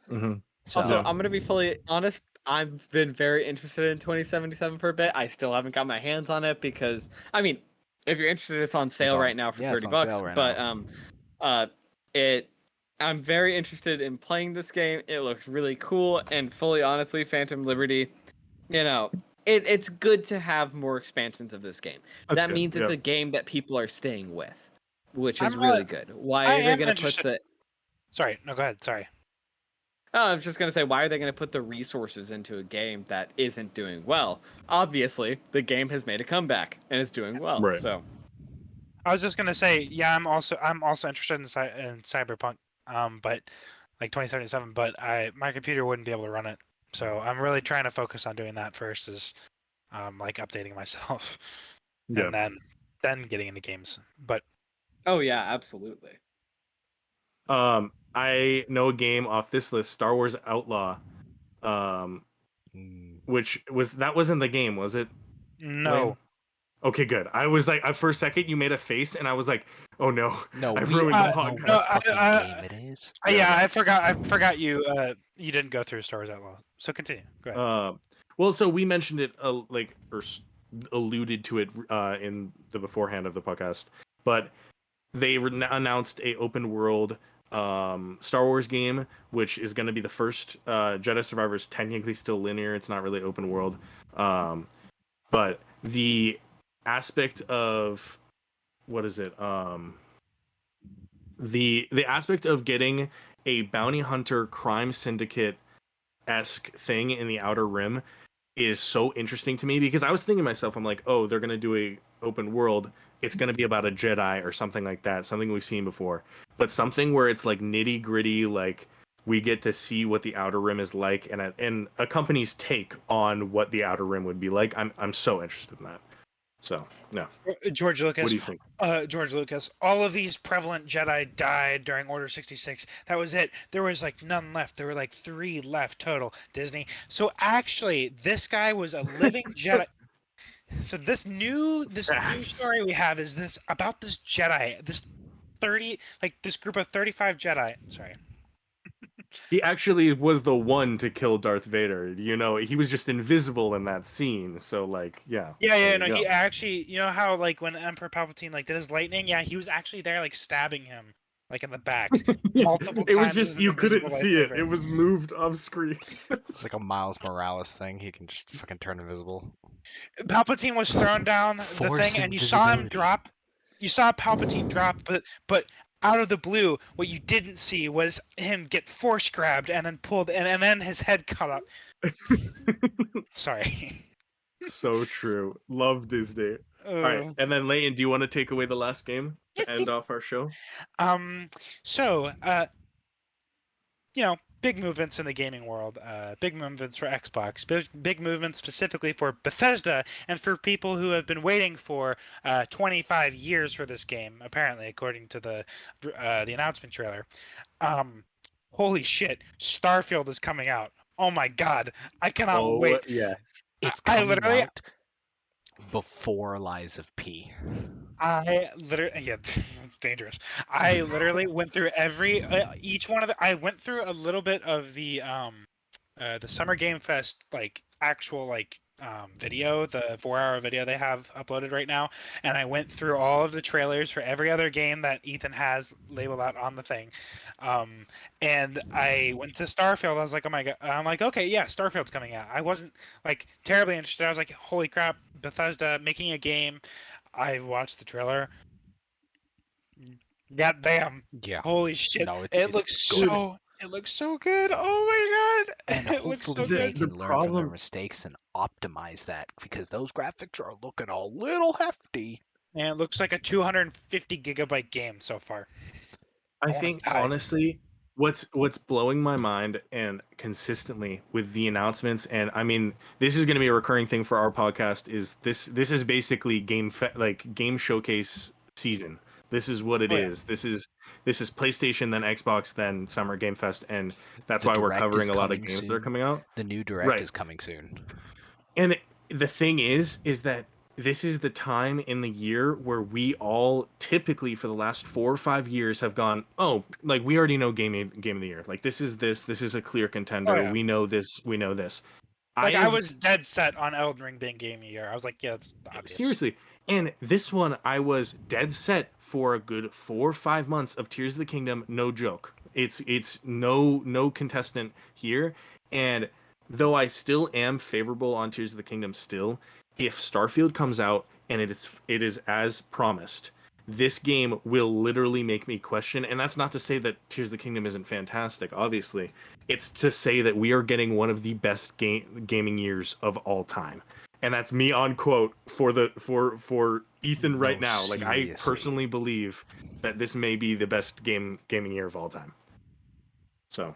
mhm. So Also, I'm gonna be fully honest. I've been very interested in 2077 for a bit. I still haven't got my hands on it because, I mean, if you're interested, it's on sale right now for yeah, it's $30. on sale right But now. I'm very interested in playing this game. It looks really cool, and fully honestly, Phantom Liberty, you know, it's good to have more expansions of this game. That's that good, means it's yeah. a game that people are staying with, which is I'm really not- good. Why I are they am gonna put interested. the Sorry. No, go ahead. Sorry. Oh, I was just gonna say, why are they gonna put the resources into a game that isn't doing well? Obviously, the game has made a comeback and is doing well. Right. So, I was just gonna say, yeah, I'm also interested in Cyberpunk, but like 2077, but my computer wouldn't be able to run it. So I'm really trying to focus on doing that first, is like updating myself, Yeah. and then getting into games. But oh yeah, absolutely. I know a game off this list, Star Wars Outlaw, mm, which wasn't the game, was it? no, Okay, good. I was like, for a second, you made a face, and I was like, oh no, No, I've we ruined all the know podcast. what fucking game it is. Yeah, I forgot you. You didn't go through Star Wars Outlaw. So continue. Go ahead. Well, so we mentioned it, alluded to it in the beforehand of the podcast, but they announced a open world Star Wars game, which is going to be the first. Jedi Survivor is technically still linear; it's not really open world, but the aspect of what is it? The aspect of getting a bounty hunter crime syndicate esque thing in the Outer Rim is so interesting to me, because I was thinking to myself, I'm like, oh, they're gonna do a open world. It's gonna be about a Jedi or something like that, something we've seen before, but something where it's like nitty gritty, like we get to see what the Outer Rim is like, and a company's take on what the Outer Rim would be like. I'm so interested in that. So no, George Lucas. what do you think? George Lucas. All of these prevalent Jedi died during Order 66. That was it. There was like none left. There were like 3 left total. Disney. So actually, this guy was a living Jedi. So this new story we have is this about this Jedi. This group of 35 Jedi. Sorry. He actually was the one to kill Darth Vader. You know, he was just invisible in that scene. So like, yeah. Yeah. No, he actually. You know how like when Emperor Palpatine like did his lightning. Yeah, he was actually there like stabbing him like in the back multiple times. It was just with an you couldn't invisible see it. lightsaber. It was moved off screen. It's like a Miles Morales thing. He can just fucking turn invisible. Palpatine was thrown down the Force thing, and you saw him invisibility. drop. You saw Palpatine drop, but out of the blue, what you didn't see was him get force grabbed and then pulled, and then his head cut up. Sorry. So true. Love Disney. All right, and then Leighton, do you want to take away the last game to end off our show? So, big movements in the gaming world. Big movements for Xbox. Big movements specifically for Bethesda and for people who have been waiting for 25 years for this game. Apparently, according to the announcement trailer. Holy shit! Starfield is coming out. Oh my god! I cannot wait. Yes. It's I coming literally- out before Lies of P. Yeah, it's dangerous. I literally went through each one of the. I went through a little bit of the Summer Game Fest actual video, the 4-hour video they have uploaded right now, and I went through all of the trailers for every other game that Ethan has labeled out on the thing, and I went to Starfield. I was like, oh my god! I'm like, okay, yeah, Starfield's coming out. I wasn't terribly interested. I was like, holy crap, Bethesda making a game. I watched the trailer. God damn! Yeah. Holy shit! No, It looks so good. Oh my god! And It looks so hopefully they good. can learn from their mistakes and optimize that, because those graphics are looking a little hefty. And it looks like a 250 gigabyte game so far. I wanna think die. honestly, what's blowing my mind and consistently with the announcements, and I mean, this is going to be a recurring thing for our podcast, is this is basically game showcase season. This is what it is. This is PlayStation, then Xbox, then Summer Game Fest, and that's The why we're Direct covering is a lot of coming games that are soon. coming out. The new Direct Right. is coming soon. And the thing is that this is the time in the year where we all typically for the last 4 or 5 years have gone, oh, like we already know game of the year. Like this is a clear contender. Oh, yeah. We know this. I was dead set on Elden Ring being game of the year. I was like, yeah, it's obvious. Seriously. And this one, I was dead set for a good 4 or 5 months of Tears of the Kingdom. No joke. It's no contestant here. And though I still am favorable on Tears of the Kingdom still, if Starfield comes out and it is as promised, this game will literally make me question. And that's not to say that Tears of the Kingdom isn't fantastic, obviously. It's to say that we are getting one of the best gaming years of all time. And that's me on quote for Ethan right No, now. Like I seriously. personally believe that this may be the best gaming year of all time. So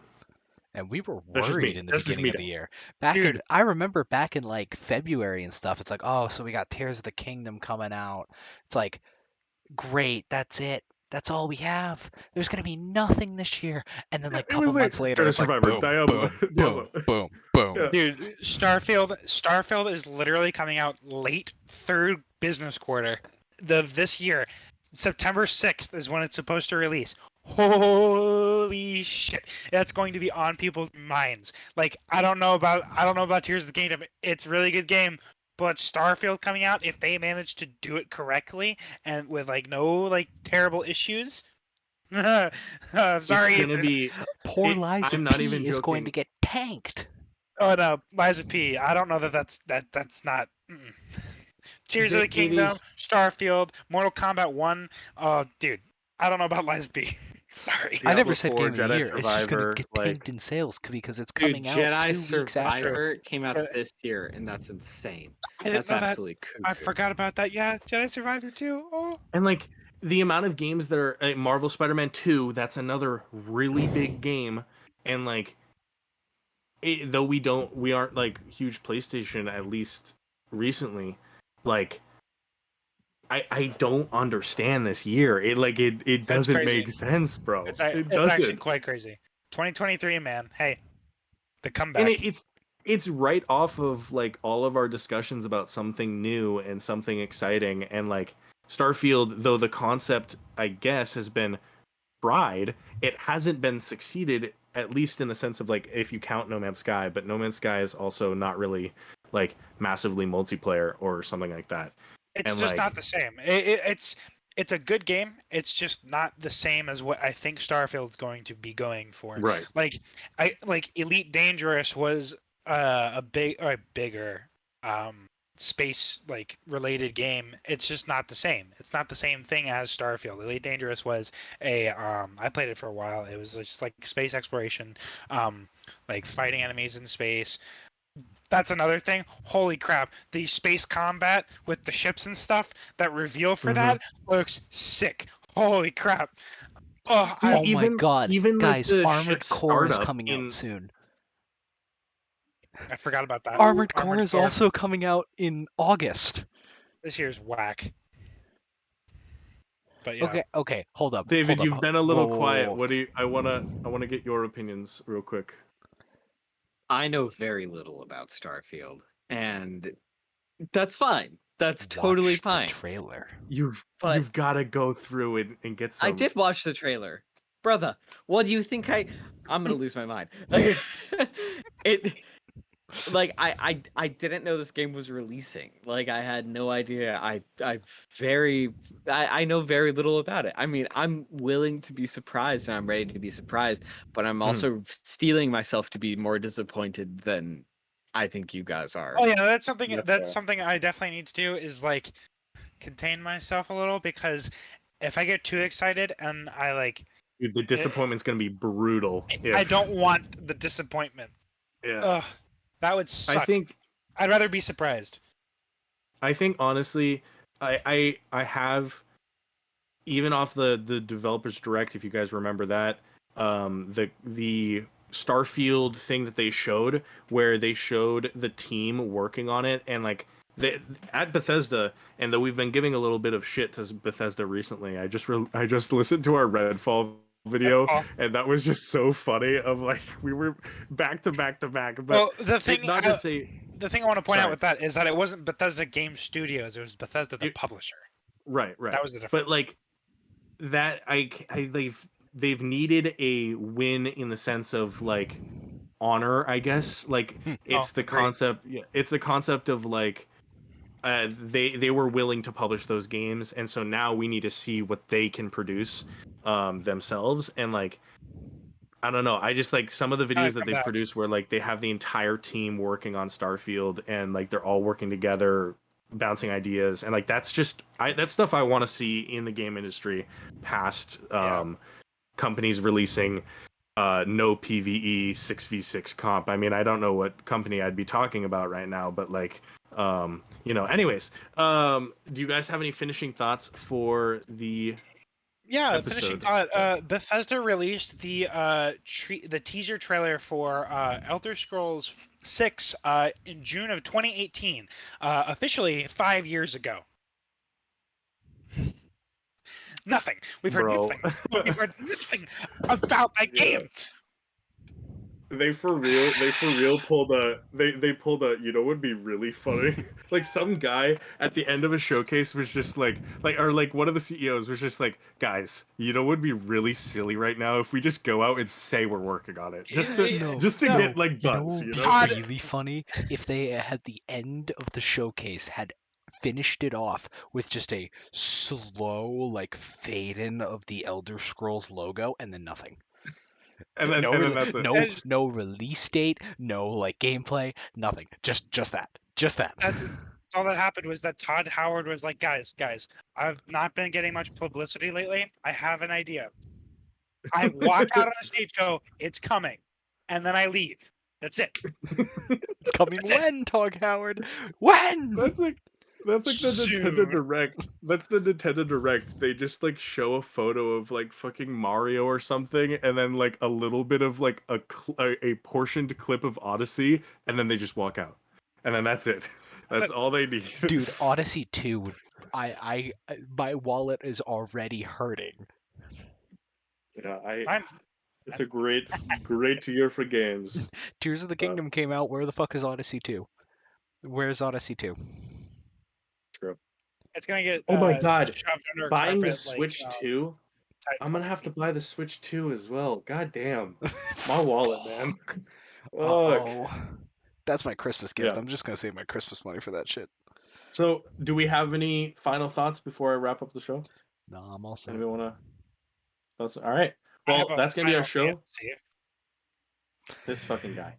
And we were That's just worried me. in the That's just beginning me, of though. the year. Dude. I remember back in like February and stuff. It's like, oh, so we got Tears of the Kingdom coming out. It's like, great, that's it. That's all we have. There's gonna be nothing this year. And then like a It was couple like months later, Jedi it's like Survivor, boom, Diablo, boom, boom, Diablo. boom, boom. Yeah. Dude, Starfield is literally coming out late third business quarter of this year. September 6th is when it's supposed to release. Holy shit. That's going to be on people's minds. Like, I don't know about Tears of the Kingdom. It's a really good game, but Starfield coming out, if they manage to do it correctly and with like no like terrible issues. Sorry. It's gonna be. Poor It- Lies I'm of not P even is going to joking. get tanked. Oh no, Lies of P. I don't know that's not. Tears of the It Kingdom, is- Starfield, Mortal Kombat 1. Oh, dude, I don't know about Lies of P. Sorry. I never Diablo said 4, game of the Jedi year. It's just gonna Survivor, get like- tanked in sales because it's Dude, coming out Jedi 2 weeks after. Survivor came out Yeah. this year, and that's insane. I didn't That's know that. absolutely cool. I forgot about that. Yeah, Jedi Survivor 2. Oh. And like the amount of games that are Marvel Spider-Man 2, that's another really big game. And like, though we aren't like huge PlayStation, at least recently, like I don't understand this year. It doesn't crazy. make sense, bro. It's It actually doesn't. quite crazy. 2023, man. Hey, the comeback. And it's right off of like all of our discussions about something new and something exciting, and like Starfield, though the concept I guess has been tried, it hasn't been succeeded, at least in the sense of like if you count No Man's Sky, but No Man's Sky is also not really like massively multiplayer or something like that. It's and, just like- not the same. It's a good game. It's just not the same as what I think Starfield's going to be going for. Right. Like Elite Dangerous was a bigger space like related game. It's just not the same. It's not the same thing as Starfield. Elite Dangerous was a I played it for a while. It was just like space exploration, like fighting enemies in space. That's another thing. Holy crap. The space combat with the ships and stuff, that reveal for that looks sick. Holy crap. Oh, Dude, Oh my even- god, even, like, guys! the Armored ship Core is startup coming in- out soon. I forgot about that. Armored Core is Core also coming out in August. this year's whack. But yeah. Okay, hold up. David, hold up, you've been a little whoa, whoa, quiet. whoa. What do you? I wanna get your opinions real quick. I know very little about Starfield, and that's fine. That's totally Watch the fine. trailer. You've But- got to go through it and get some. I did watch the trailer, brother. What do you think? I'm gonna lose my mind. It, like I didn't know this game was releasing. Like I had no idea. I know very little about it. I mean, I'm willing to be surprised and I'm ready to be surprised, but I'm also steeling myself to be more disappointed than I think you guys are. Oh yeah, that's something That's that's fair. something I definitely need to do is like contain myself a little, because if I get too excited and I like Dude, the disappointment's gonna be brutal. I don't want the disappointment. Yeah. Ugh, that would suck. I think I'd rather be surprised. honestly, I have, even off the developers direct, if you guys remember that, the Starfield thing that they showed, where they showed the team working on it, and like at Bethesda, and though we've been giving a little bit of shit to Bethesda recently, I just listened to our Redfall video, Oh. and that was just so funny. Of like we were back to back to back, but Well, the thing not to say the thing I want to point out Sorry. with that is that it wasn't Bethesda Game Studios; it was Bethesda the You- publisher. right. That was the difference. But like that, they've needed a win in the sense of like honor, I guess. Like it's the agreed. concept. Yeah, it's the concept of like they were willing to publish those games, and so now we need to see what they can produce themselves. And like I don't know, I just like some of the videos that they back. produce where like they have the entire team working on Starfield, and like they're all working together, bouncing ideas, and like that's stuff I want to see in the game industry past companies releasing no PvE 6v6 comp. I mean, I don't know what company I'd be talking about right now, but like anyways, do you guys have any finishing thoughts for the Yeah, finishing episode? thought. Bethesda released the teaser trailer for Elder Scrolls 6 in June of 2018, officially 5 years ago. nothing. We've heard Bro. nothing. We've heard nothing about that Yeah. game. They for real pulled they pulled a, you know what would be really funny? Like some guy at the end of a showcase was just like or like one of the CEOs was just like, guys, you know what would be really silly right now if we just go out and say we're working on it. Just to get like You know buzz, what you would know? Todd- be really funny if they at the end of the showcase had finished it off with just a slow like fade in of the Elder Scrolls logo and then nothing. And then that's it. No release date, no like gameplay, nothing. Just that. Just that. That's all that happened was that Todd Howard was like, guys, I've not been getting much publicity lately. I have an idea. I walk out on the stage, go, it's coming, and then I leave. That's it. It's coming That's it. when, Todd Howard? When? That's like the Nintendo Soon. Direct. That's the Nintendo Direct. They just like show a photo of like fucking Mario or something, and then like a little bit of like a portioned clip of Odyssey, and then they just walk out, and then that's it. That's all they need. Dude, Odyssey 2 would my wallet is already hurting. Yeah, Mine's- it's a great year for games. Tears of the Kingdom came out. Where the fuck is Odyssey 2? Where's Odyssey 2? True. It's gonna get. Oh my God. shoved under a Buying the carpet, like, Switch 2. I'm gonna have to buy the Switch 2 as well. God damn. My wallet, man. Fuck. Uh-oh. That's my Christmas gift. Yeah. I'm just gonna save my Christmas money for that shit. So, do we have any final thoughts before I wrap up the show? No, I'm all set. Anybody wanna? All right. I Well, have a that's gonna be our final show. fantasy. This fucking guy.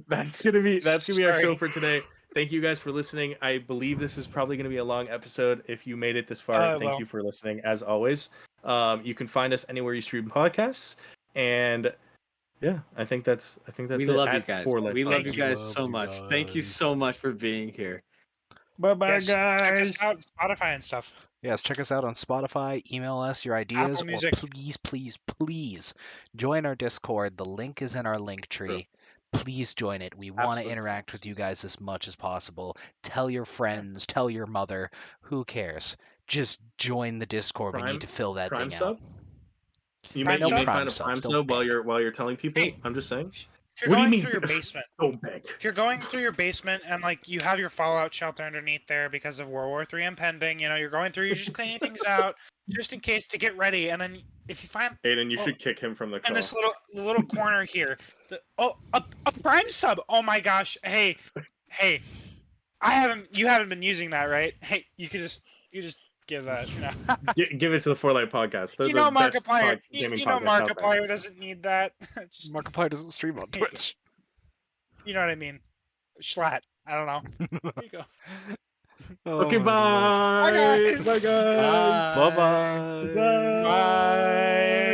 That's gonna be our Sorry. show for today. Thank you guys for listening. I believe this is probably gonna be a long episode. If you made it this far, thank well. you for listening. As always, you can find us anywhere you stream podcasts, and yeah, I think that's We it. love you At guys. Forlight We love Podcast. you guys Love so you much. Thank you guys. so much for being here. Bye bye, Yes, check guys. us out on Spotify and stuff. Yes, check us out on Spotify. Email us your ideas, Apple or Music. please join our Discord. The link is in our link tree. Please join it. We want to Absolutely. interact with you guys as much as possible. Tell your friends, tell your mother. Who cares? Just join the Discord. We Prime- need to fill that Prime thing sub? out. You Prime may sub? find a Prime prime subs, don't sub while beg. you're telling people. Hey. I'm just saying. If you're What do you going mean? through your basement, Don't beg. if you're going through your basement and like you have your Fallout shelter underneath there because of World War III impending, you're going through, you're just cleaning things out just in case to get ready. And then if you find Aiden, you Oh. should kick him from the in car. this little corner here, a Prime sub. Oh my gosh! Hey, you haven't been using that, right? Hey, you just give that. Give it to the Forlight Podcast. They're You know, the best Markiplier. gaming You know, podcast out there. Markiplier doesn't need that. Just, Markiplier doesn't stream on Twitch. you know what I mean? Schlatt. I don't know. There you go. Oh Okay, my Lord. bye. Bye, guys. Bye, guys. Bye-bye. Bye. Bye.